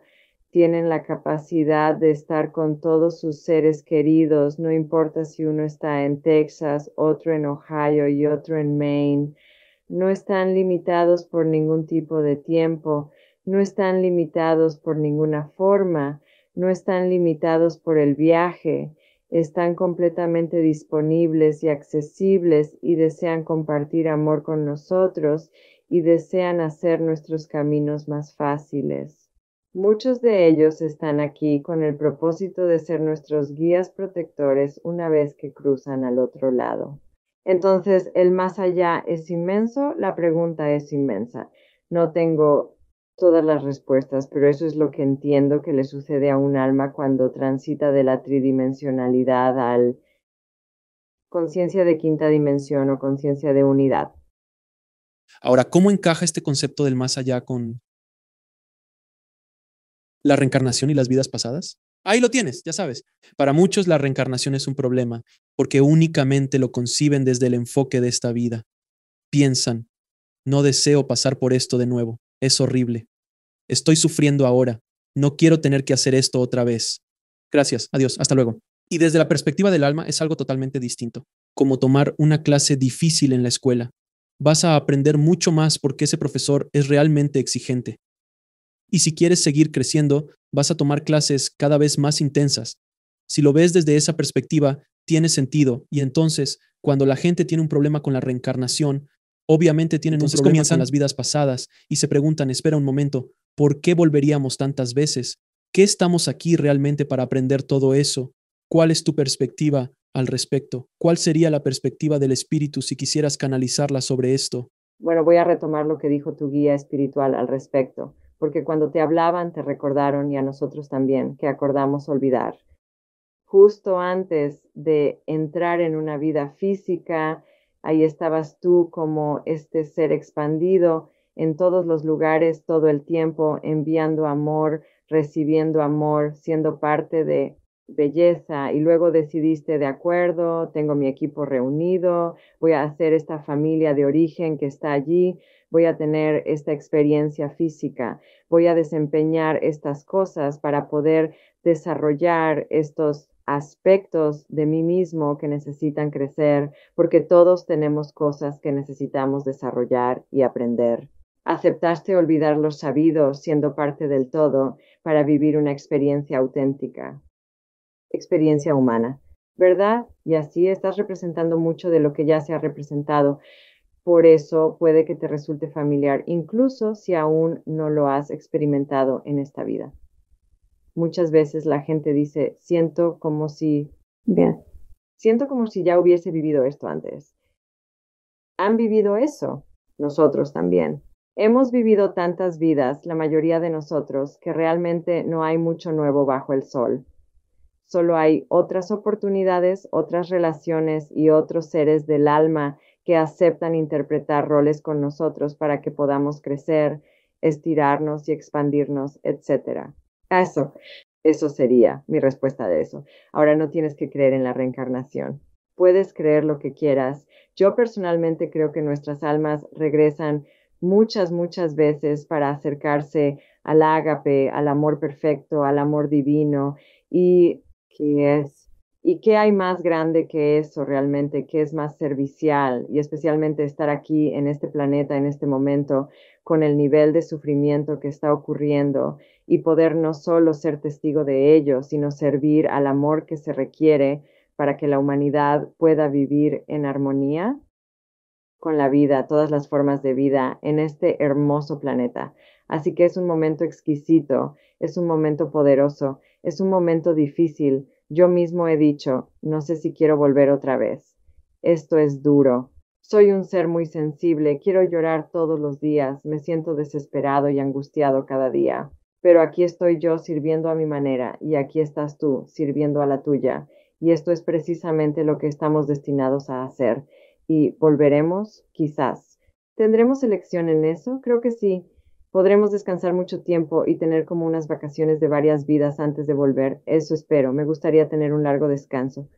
tienen la capacidad de estar con todos sus seres queridos, no importa si uno está en Texas, otro en Ohio y otro en Maine. No están limitados por ningún tipo de tiempo, no están limitados por ninguna forma, no están limitados por el viaje. Están completamente disponibles y accesibles y desean compartir amor con nosotros y desean hacer nuestros caminos más fáciles. Muchos de ellos están aquí con el propósito de ser nuestros guías protectores una vez que cruzan al otro lado. Entonces, el más allá es inmenso, la pregunta es inmensa. No tengo todas las respuestas, pero eso es lo que entiendo que le sucede a un alma cuando transita de la tridimensionalidad al conciencia de quinta dimensión o conciencia de unidad. Ahora, ¿cómo encaja este concepto del más allá con la reencarnación y las vidas pasadas? Ahí lo tienes, ya sabes. Para muchos la reencarnación es un problema, porque únicamente lo conciben desde el enfoque de esta vida. Piensan, no deseo pasar por esto de nuevo, es horrible. Estoy sufriendo ahora, no quiero tener que hacer esto otra vez. Gracias, adiós, hasta luego. Y desde la perspectiva del alma es algo totalmente distinto, como tomar una clase difícil en la escuela. Vas a aprender mucho más porque ese profesor es realmente exigente. Y si quieres seguir creciendo, vas a tomar clases cada vez más intensas. Si lo ves desde esa perspectiva, tiene sentido. Y entonces, cuando la gente tiene un problema con la reencarnación, obviamente tienen un problema con las vidas pasadas y se preguntan, espera un momento, ¿por qué volveríamos tantas veces? ¿Qué estamos aquí realmente para aprender todo eso? ¿Cuál es tu perspectiva al respecto? ¿Cuál sería la perspectiva del espíritu si quisieras canalizarla sobre esto? Bueno, voy a retomar lo que dijo tu guía espiritual al respecto, porque cuando te hablaban te recordaron y a nosotros también que acordamos olvidar. Justo antes de entrar en una vida física, ahí estabas tú como este ser expandido en todos los lugares, todo el tiempo, enviando amor, recibiendo amor, siendo parte de belleza y luego decidiste, de acuerdo, tengo mi equipo reunido, voy a hacer esta familia de origen que está allí, voy a tener esta experiencia física, voy a desempeñar estas cosas para poder desarrollar estos aspectos de mí mismo que necesitan crecer, porque todos tenemos cosas que necesitamos desarrollar y aprender. Aceptaste olvidar lo sabido siendo parte del todo para vivir una experiencia auténtica, experiencia humana, ¿verdad? Y así estás representando mucho de lo que ya se ha representado. Por eso puede que te resulte familiar, incluso si aún no lo has experimentado en esta vida. Muchas veces la gente dice, siento como si ya hubiese vivido esto antes. ¿Han vivido eso? Nosotros también. Hemos vivido tantas vidas, la mayoría de nosotros, que realmente no hay mucho nuevo bajo el sol. Solo hay otras oportunidades, otras relaciones y otros seres del alma que aceptan interpretar roles con nosotros para que podamos crecer, estirarnos y expandirnos, etcétera. Eso sería mi respuesta de eso. Ahora no tienes que creer en la reencarnación. Puedes creer lo que quieras. Yo personalmente creo que nuestras almas regresan muchas veces para acercarse al ágape, al amor perfecto, al amor divino. Y ¿qué es? ¿Y qué hay más grande que eso realmente? ¿Qué es más servicial? Y especialmente estar aquí en este planeta, en este momento, con el nivel de sufrimiento que está ocurriendo y poder no solo ser testigo de ello, sino servir al amor que se requiere para que la humanidad pueda vivir en armonía con la vida, todas las formas de vida en este hermoso planeta. Así que es un momento exquisito, es un momento poderoso, es un momento difícil. Yo mismo he dicho, no sé si quiero volver otra vez. Esto es duro. Soy un ser muy sensible, quiero llorar todos los días, me siento desesperado y angustiado cada día. Pero aquí estoy yo sirviendo a mi manera y aquí estás tú sirviendo a la tuya. Y esto es precisamente lo que estamos destinados a hacer y volveremos, quizás. ¿Tendremos elección en eso? Creo que sí. Podremos descansar mucho tiempo y tener como unas vacaciones de varias vidas antes de volver. Eso espero. Me gustaría tener un largo descanso.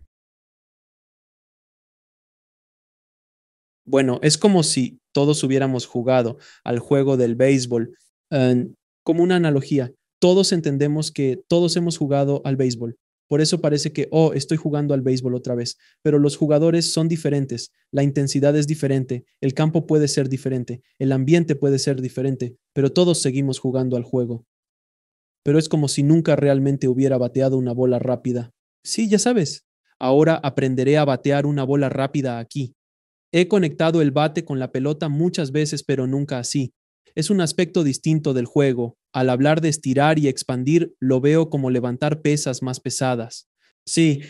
Bueno, es como si todos hubiéramos jugado al juego del béisbol, eh, como una analogía. Todos entendemos que todos hemos jugado al béisbol. Por eso parece que, oh, estoy jugando al béisbol otra vez. Pero los jugadores son diferentes, la intensidad es diferente, el campo puede ser diferente, el ambiente puede ser diferente, pero todos seguimos jugando al juego. Pero es como si nunca realmente hubiera bateado una bola rápida. Sí, ya sabes, ahora aprenderé a batear una bola rápida aquí. He conectado el bate con la pelota muchas veces, pero nunca así. Es un aspecto distinto del juego. Al hablar de estirar y expandir, lo veo como levantar pesas más pesadas. Sí,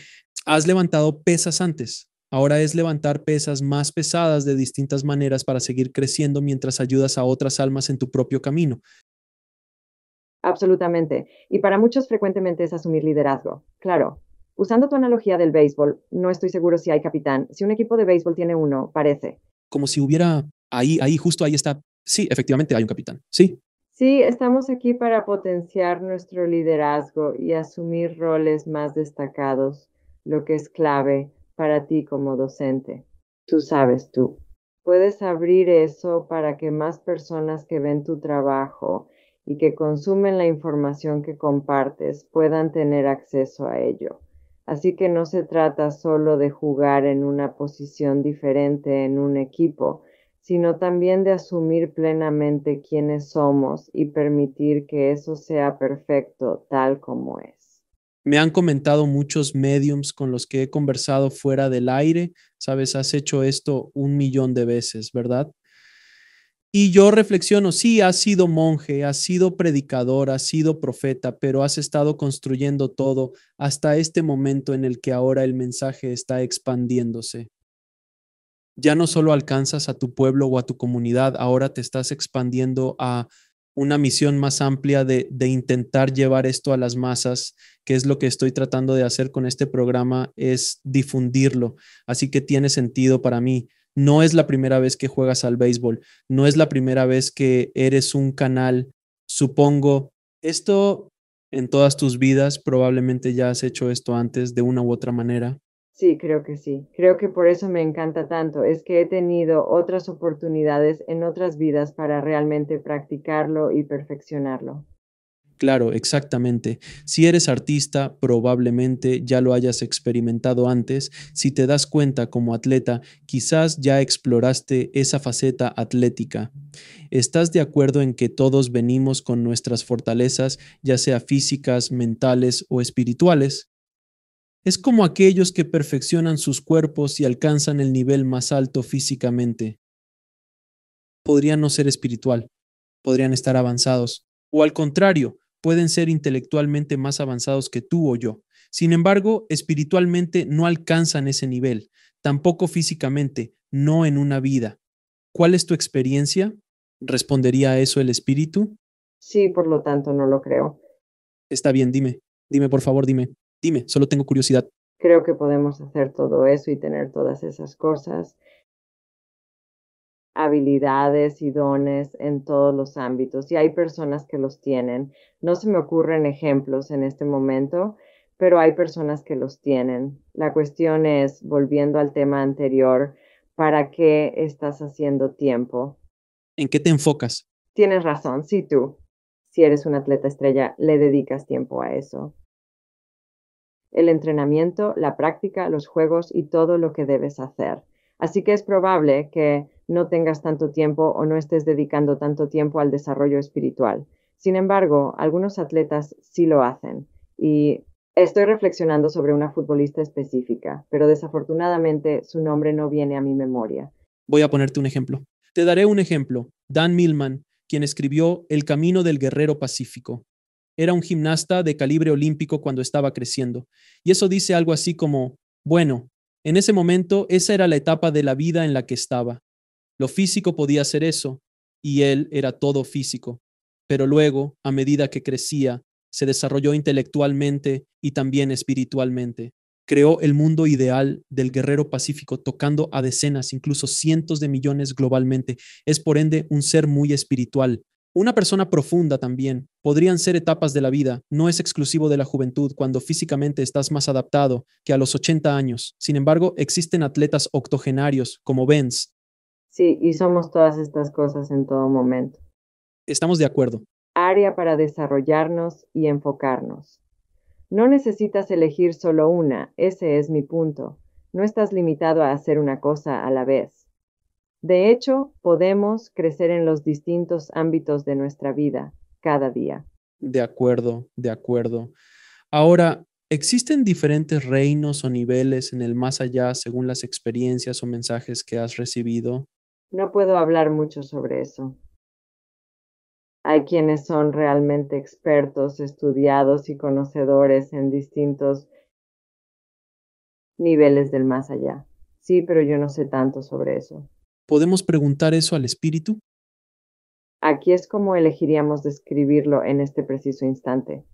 has levantado pesas antes. Ahora es levantar pesas más pesadas de distintas maneras para seguir creciendo mientras ayudas a otras almas en tu propio camino. Absolutamente. Y para muchos frecuentemente es asumir liderazgo. Claro. Usando tu analogía del béisbol, no estoy seguro si hay capitán. Si un equipo de béisbol tiene uno, parece. Como si hubiera ahí, justo ahí está. Sí, efectivamente hay un capitán. Sí, Sí, estamos aquí para potenciar nuestro liderazgo y asumir roles más destacados, lo que es clave para ti como docente. Tú sabes tú. Puedes abrir eso para que más personas que ven tu trabajo y que consumen la información que compartes puedan tener acceso a ello. Así que no se trata solo de jugar en una posición diferente en un equipo, sino también de asumir plenamente quiénes somos y permitir que eso sea perfecto tal como es. me han comentado muchos mediums con los que he conversado fuera del aire, sabes, has hecho esto 1 millón de veces, ¿verdad? Y yo reflexiono, sí, has sido monje, has sido predicador, has sido profeta, pero has estado construyendo todo hasta este momento en el que ahora el mensaje está expandiéndose. Ya no solo alcanzas a tu pueblo o a tu comunidad, ahora te estás expandiendo a una misión más amplia de intentar llevar esto a las masas, que es lo que estoy tratando de hacer con este programa, es difundirlo. Así que tiene sentido para mí. No es la primera vez que juegas al béisbol, no es la primera vez que eres un canal. Supongo, esto en todas tus vidas, probablemente ya has hecho esto antes de una u otra manera. Sí, creo que sí. Creo que por eso me encanta tanto. Es que he tenido otras oportunidades en otras vidas para realmente practicarlo y perfeccionarlo. Claro, exactamente. Si eres artista, probablemente ya lo hayas experimentado antes. Si te das cuenta como atleta, quizás ya exploraste esa faceta atlética. ¿Estás de acuerdo en que todos venimos con nuestras fortalezas, ya sea físicas, mentales o espirituales? Es como aquellos que perfeccionan sus cuerpos y alcanzan el nivel más alto físicamente. Podrían no ser espiritual, podrían estar avanzados, o al contrario, pueden ser intelectualmente más avanzados que tú o yo. Sin embargo, espiritualmente no alcanzan ese nivel, tampoco físicamente, no en una vida. ¿Cuál es tu experiencia? ¿Respondería a eso el espíritu? Sí, por lo tanto, no lo creo. Está bien, dime. Dime, por favor, dime. Dime, solo tengo curiosidad. Creo que podemos hacer todo eso y tener todas esas cosas, habilidades y dones en todos los ámbitos. Y hay personas que los tienen. No se me ocurren ejemplos en este momento, pero hay personas que los tienen. La cuestión es, volviendo al tema anterior, ¿para qué estás haciendo tiempo? ¿En qué te enfocas? Tienes razón, sí tú, si eres un atleta estrella, le dedicas tiempo a eso. El entrenamiento, la práctica, los juegos y todo lo que debes hacer. Así que es probable que no tengas tanto tiempo o no estés dedicando tanto tiempo al desarrollo espiritual. Sin embargo, algunos atletas sí lo hacen y estoy reflexionando sobre una futbolista específica, pero desafortunadamente su nombre no viene a mi memoria. Voy a ponerte un ejemplo. Te daré un ejemplo. Dan Millman, quien escribió El Camino del Guerrero Pacífico. Era un gimnasta de calibre olímpico cuando estaba creciendo. Y eso dice algo así como, bueno, en ese momento esa era la etapa de la vida en la que estaba. Lo físico podía ser eso, y él era todo físico. Pero luego, a medida que crecía, se desarrolló intelectualmente y también espiritualmente. Creó el mundo ideal del guerrero pacífico, tocando a decenas, incluso cientos de millones globalmente. Es por ende un ser muy espiritual. Una persona profunda también. Podrían ser etapas de la vida. No es exclusivo de la juventud, cuando físicamente estás más adaptado que a los 80 años. Sin embargo, existen atletas octogenarios como Benz. Sí, y somos todas estas cosas en todo momento. Estamos de acuerdo. Área para desarrollarnos y enfocarnos. No necesitas elegir solo una, ese es mi punto. No estás limitado a hacer una cosa a la vez. De hecho, podemos crecer en los distintos ámbitos de nuestra vida cada día. De acuerdo, de acuerdo. Ahora, ¿existen diferentes reinos o niveles en el más allá según las experiencias o mensajes que has recibido? No puedo hablar mucho sobre eso. Hay quienes son realmente expertos, estudiados y conocedores en distintos niveles del más allá. Sí, pero yo no sé tanto sobre eso. ¿Podemos preguntar eso al espíritu? Aquí es como elegiríamos describirlo en este preciso instante.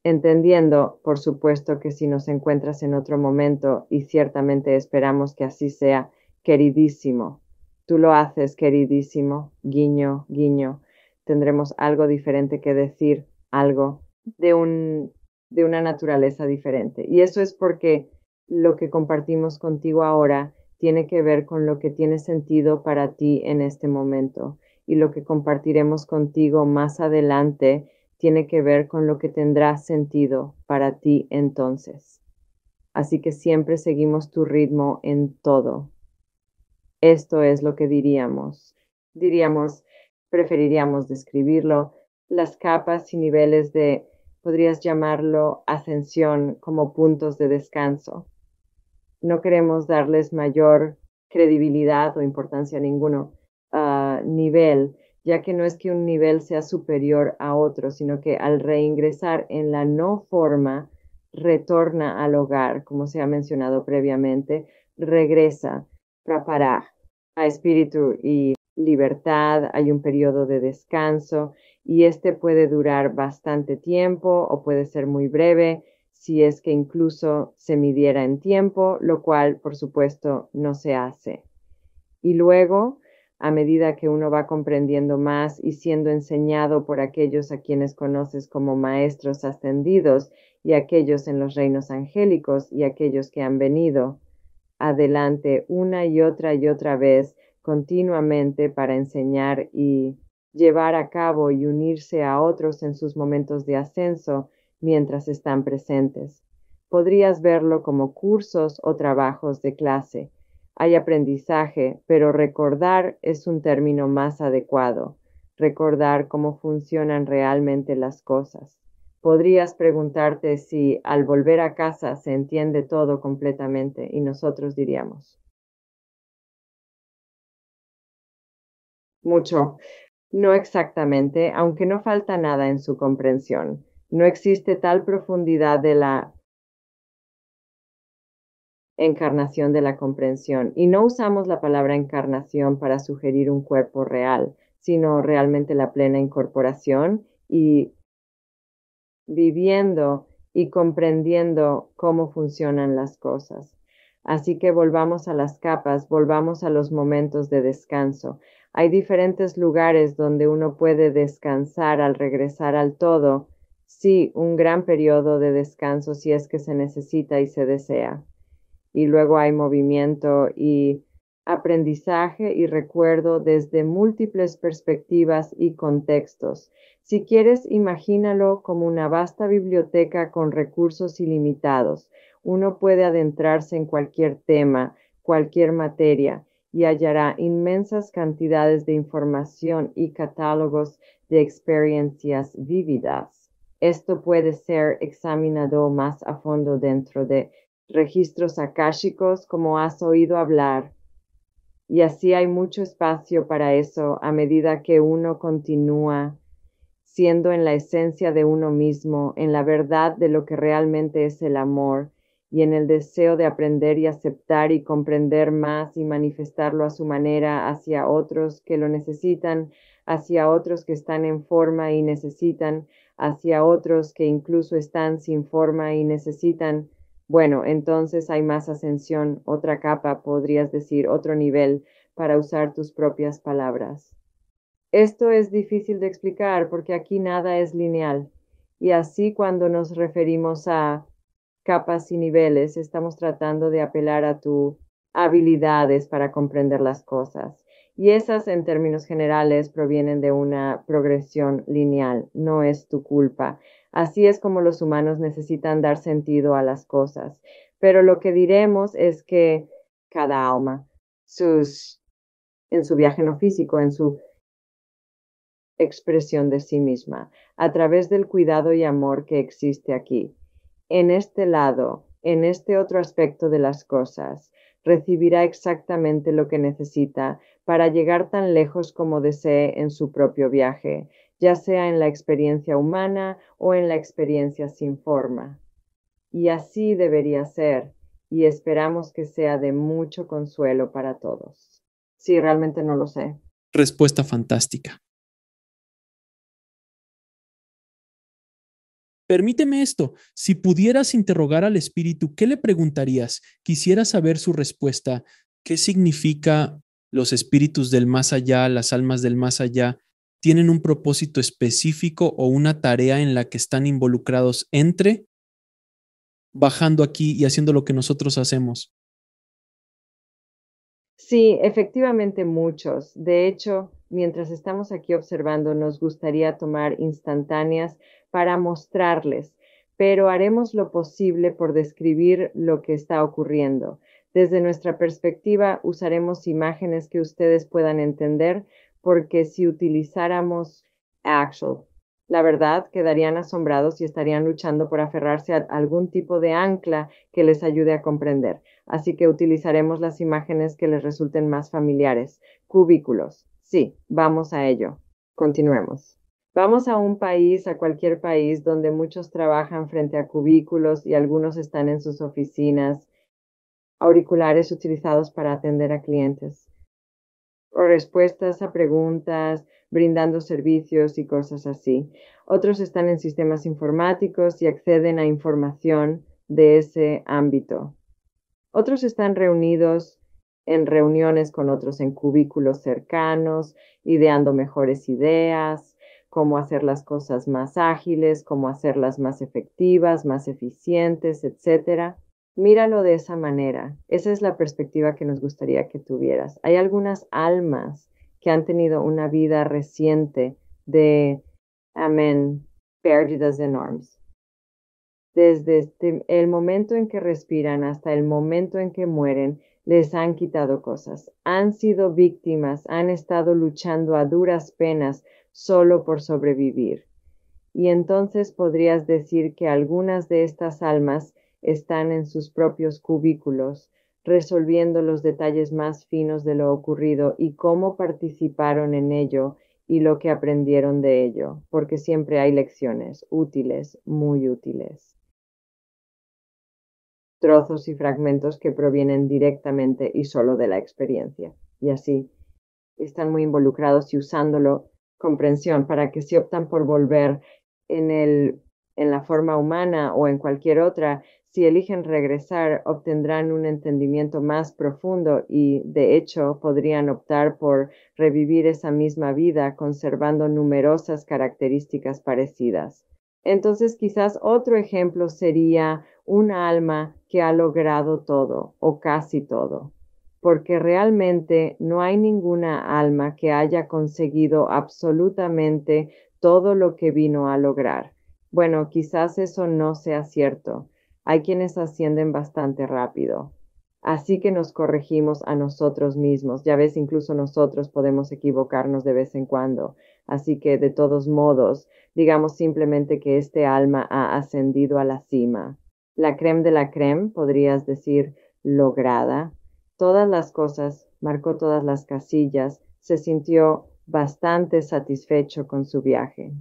Entendiendo, por supuesto, que si nos encuentras en otro momento, y ciertamente esperamos que así sea, queridísimo, tú lo haces, queridísimo, guiño, guiño, tendremos algo diferente que decir, algo de de una naturaleza diferente. Y eso es porque lo que compartimos contigo ahora tiene que ver con lo que tiene sentido para ti en este momento. Y lo que compartiremos contigo más adelante tiene que ver con lo que tendrá sentido para ti entonces. Así que siempre seguimos tu ritmo en todo. Esto es lo que diríamos, preferiríamos describirlo, las capas y niveles de, podrías llamarlo ascensión como puntos de descanso. No queremos darles mayor credibilidad o importancia a ninguno nivel, ya que no es que un nivel sea superior a otro, sino que al reingresar en la no forma, retorna al hogar, como se ha mencionado previamente, regresa, prepara a espíritu y libertad, hay un periodo de descanso y este puede durar bastante tiempo o puede ser muy breve, si es que incluso se midiera en tiempo, lo cual por supuesto no se hace. Y luego, a medida que uno va comprendiendo más y siendo enseñado por aquellos a quienes conoces como maestros ascendidos y aquellos en los reinos angélicos y aquellos que han venido adelante una y otra vez continuamente para enseñar y llevar a cabo y unirse a otros en sus momentos de ascenso mientras están presentes. Podrías verlo como cursos o trabajos de clase. Hay aprendizaje, pero recordar es un término más adecuado. Recordar cómo funcionan realmente las cosas. Podrías preguntarte si al volver a casa se entiende todo completamente y nosotros diríamos, mucho. No exactamente, aunque no falta nada en su comprensión. No existe tal profundidad de la encarnación de la comprensión. Y no usamos la palabra encarnación para sugerir un cuerpo real, sino realmente la plena incorporación y viviendo y comprendiendo cómo funcionan las cosas. Así que volvamos a las capas, volvamos a los momentos de descanso. Hay diferentes lugares donde uno puede descansar al regresar al todo. Sí, un gran periodo de descanso si es que se necesita y se desea. Y luego hay movimiento y aprendizaje y recuerdo desde múltiples perspectivas y contextos. Si quieres, imagínalo como una vasta biblioteca con recursos ilimitados. Uno puede adentrarse en cualquier tema, cualquier materia, y hallará inmensas cantidades de información y catálogos de experiencias vívidas. Esto puede ser examinado más a fondo dentro de registros akáshicos, como has oído hablar. Y así hay mucho espacio para eso a medida que uno continúa siendo en la esencia de uno mismo, en la verdad de lo que realmente es el amor y en el deseo de aprender y aceptar y comprender más y manifestarlo a su manera hacia otros que lo necesitan, hacia otros que están en forma y necesitan, hacia otros que incluso están sin forma y necesitan. Bueno, entonces hay más ascensión, otra capa, podrías decir, otro nivel, para usar tus propias palabras. Esto es difícil de explicar porque aquí nada es lineal y así cuando nos referimos a capas y niveles estamos tratando de apelar a tus habilidades para comprender las cosas y esas en términos generales provienen de una progresión lineal, no es tu culpa. Así es como los humanos necesitan dar sentido a las cosas, pero lo que diremos es que cada alma, en su viaje no físico, en su expresión de sí misma, a través del cuidado y amor que existe aquí. En este lado, en este otro aspecto de las cosas, recibirá exactamente lo que necesita para llegar tan lejos como desee en su propio viaje, ya sea en la experiencia humana o en la experiencia sin forma. Y así debería ser, y esperamos que sea de mucho consuelo para todos. Sí, realmente no lo sé. Respuesta fantástica. Permíteme esto, si pudieras interrogar al espíritu, ¿qué le preguntarías? Quisiera saber su respuesta. ¿Qué significa los espíritus del más allá, las almas del más allá? ¿Tienen un propósito específico o una tarea en la que están involucrados entre bajando aquí y haciendo lo que nosotros hacemos? Sí, efectivamente muchos. De hecho, mientras estamos aquí observando, nos gustaría tomar instantáneas para mostrarles, pero haremos lo posible por describir lo que está ocurriendo. Desde nuestra perspectiva, usaremos imágenes que ustedes puedan entender, porque si utilizáramos actual, la verdad, quedarían asombrados y estarían luchando por aferrarse a algún tipo de ancla que les ayude a comprender. Así que utilizaremos las imágenes que les resulten más familiares. Cubículos. Sí, vamos a ello. Continuemos. Vamos a un país, a cualquier país, donde muchos trabajan frente a cubículos y algunos están en sus oficinas, auriculares utilizados para atender a clientes, o respuestas a preguntas, brindando servicios y cosas así. Otros están en sistemas informáticos y acceden a información de ese ámbito. Otros están reunidos en reuniones con otros en cubículos cercanos, ideando mejores ideas, cómo hacer las cosas más ágiles, cómo hacerlas más efectivas, más eficientes, etcétera. Míralo de esa manera. Esa es la perspectiva que nos gustaría que tuvieras. Hay algunas almas que han tenido una vida reciente de, amén, pérdidas enormes. Desde el momento en que respiran hasta el momento en que mueren, les han quitado cosas. Han sido víctimas, han estado luchando a duras penas solo por sobrevivir. Y entonces podrías decir que algunas de estas almas están en sus propios cubículos, resolviendo los detalles más finos de lo ocurrido y cómo participaron en ello y lo que aprendieron de ello, porque siempre hay lecciones útiles, muy útiles, trozos y fragmentos que provienen directamente y solo de la experiencia. Y así están muy involucrados y usándolo, comprensión, para que si optan por volver en la forma humana o en cualquier otra, si eligen regresar, obtendrán un entendimiento más profundo y, de hecho, podrían optar por revivir esa misma vida conservando numerosas características parecidas. Entonces, quizás otro ejemplo sería un alma que ha logrado todo o casi todo, porque realmente no hay ninguna alma que haya conseguido absolutamente todo lo que vino a lograr. Bueno, quizás eso no sea cierto. Hay quienes ascienden bastante rápido. Así que nos corregimos a nosotros mismos. Ya ves, incluso nosotros podemos equivocarnos de vez en cuando. Así que, de todos modos, digamos simplemente que este alma ha ascendido a la cima. La crème de la crème, podrías decir, lograda. Todas las cosas, marcó todas las casillas, se sintió bastante satisfecho con su viaje.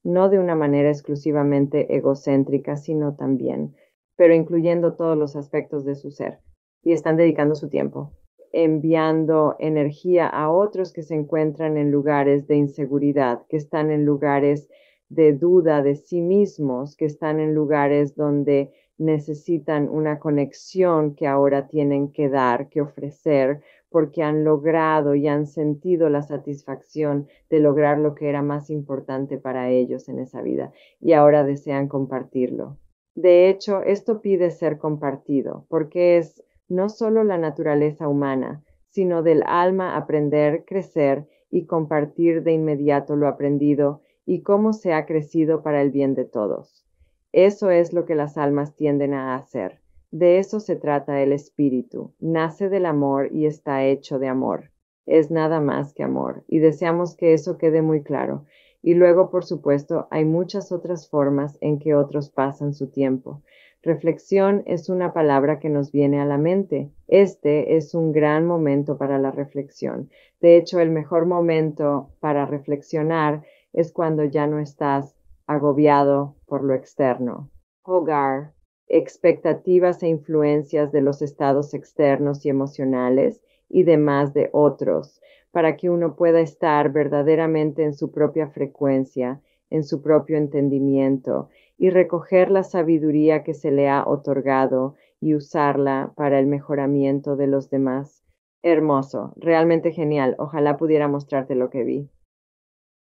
No de una manera exclusivamente egocéntrica, sino también, pero incluyendo todos los aspectos de su ser. Y están dedicando su tiempo, enviando energía a otros que se encuentran en lugares de inseguridad, que están en lugares de duda de sí mismos, que están en lugares donde necesitan una conexión que ahora tienen que dar, que ofrecer, porque han logrado y han sentido la satisfacción de lograr lo que era más importante para ellos en esa vida y ahora desean compartirlo. De hecho, esto pide ser compartido, porque es no solo la naturaleza humana, sino del alma aprender, crecer y compartir de inmediato lo aprendido y cómo se ha crecido para el bien de todos. Eso es lo que las almas tienden a hacer. De eso se trata el espíritu. Nace del amor y está hecho de amor. Es nada más que amor. Y deseamos que eso quede muy claro. Y luego, por supuesto, hay muchas otras formas en que otros pasan su tiempo. Reflexión es una palabra que nos viene a la mente. Este es un gran momento para la reflexión. De hecho, el mejor momento para reflexionar es cuando ya no estás agobiado por lo externo. Hogar, expectativas e influencias de los estados externos y emocionales y demás de otros, para que uno pueda estar verdaderamente en su propia frecuencia, en su propio entendimiento y recoger la sabiduría que se le ha otorgado y usarla para el mejoramiento de los demás. Hermoso, realmente genial. Ojalá pudiera mostrarte lo que vi.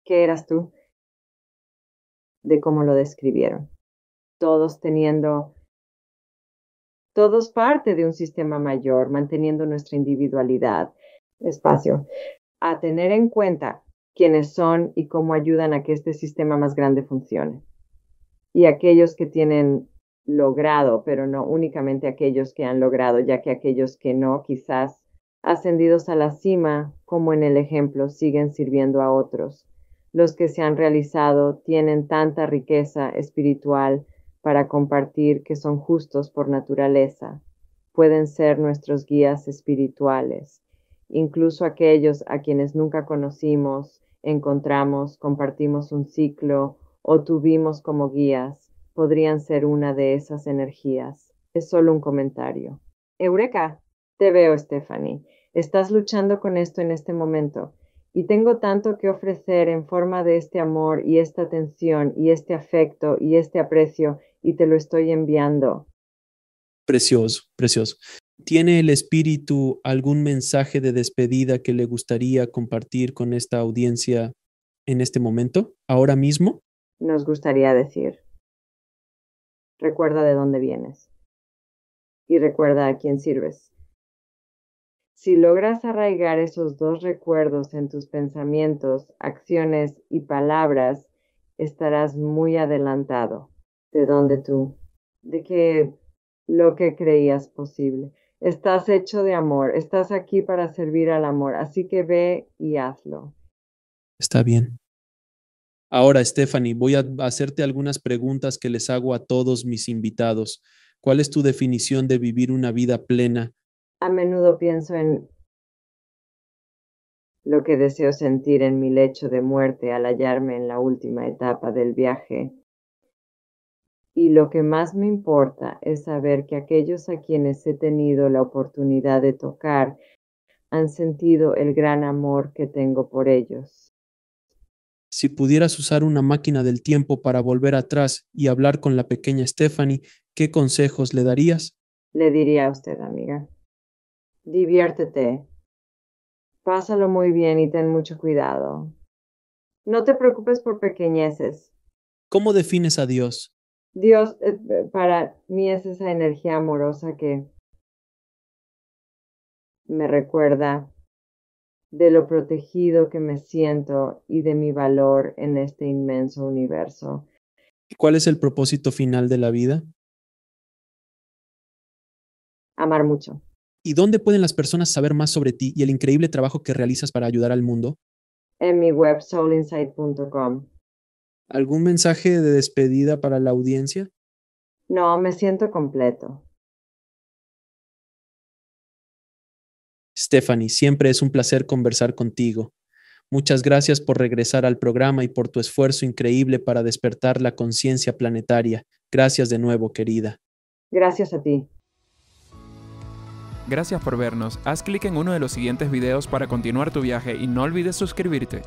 ¿Qué eras tú? De cómo lo describieron. Todos teniendo, todos parte de un sistema mayor, manteniendo nuestra individualidad, espacio, a tener en cuenta quiénes son y cómo ayudan a que este sistema más grande funcione. Y aquellos que tienen logrado, pero no únicamente aquellos que han logrado, ya que aquellos que no, quizás ascendidos a la cima, como en el ejemplo, siguen sirviendo a otros. Los que se han realizado tienen tanta riqueza espiritual para compartir que son justos por naturaleza. Pueden ser nuestros guías espirituales. Incluso aquellos a quienes nunca conocimos, encontramos, compartimos un ciclo o tuvimos como guías, podrían ser una de esas energías. Es solo un comentario. Eureka, te veo, Stephanie. Estás luchando con esto en este momento. Y tengo tanto que ofrecer en forma de este amor y esta atención y este afecto y este aprecio y te lo estoy enviando. Precioso, precioso. ¿Tiene el espíritu algún mensaje de despedida que le gustaría compartir con esta audiencia en este momento, ahora mismo? Nos gustaría decir, recuerda de dónde vienes y recuerda a quién sirves. Si logras arraigar esos dos recuerdos en tus pensamientos, acciones y palabras, estarás muy adelantado de donde tú, de que lo que creías posible. Estás hecho de amor, estás aquí para servir al amor, así que ve y hazlo. Está bien. Ahora, Stephanie, voy a hacerte algunas preguntas que les hago a todos mis invitados. ¿Cuál es tu definición de vivir una vida plena? A menudo pienso en lo que deseo sentir en mi lecho de muerte al hallarme en la última etapa del viaje. Y lo que más me importa es saber que aquellos a quienes he tenido la oportunidad de tocar han sentido el gran amor que tengo por ellos. Si pudieras usar una máquina del tiempo para volver atrás y hablar con la pequeña Stephanie, ¿qué consejos le darías? Le diría a usted, amiga, diviértete, pásalo muy bien y ten mucho cuidado. No te preocupes por pequeñeces. ¿Cómo defines a Dios? Dios, para mí es esa energía amorosa que me recuerda de lo protegido que me siento y de mi valor en este inmenso universo. ¿Cuál es el propósito final de la vida? Amar mucho. ¿Y dónde pueden las personas saber más sobre ti y el increíble trabajo que realizas para ayudar al mundo? En mi web soulinsight.com. ¿Algún mensaje de despedida para la audiencia? No, me siento completo. Stephanie, siempre es un placer conversar contigo. Muchas gracias por regresar al programa y por tu esfuerzo increíble para despertar la conciencia planetaria. Gracias de nuevo, querida. Gracias a ti. Gracias por vernos. Haz clic en uno de los siguientes videos para continuar tu viaje y no olvides suscribirte.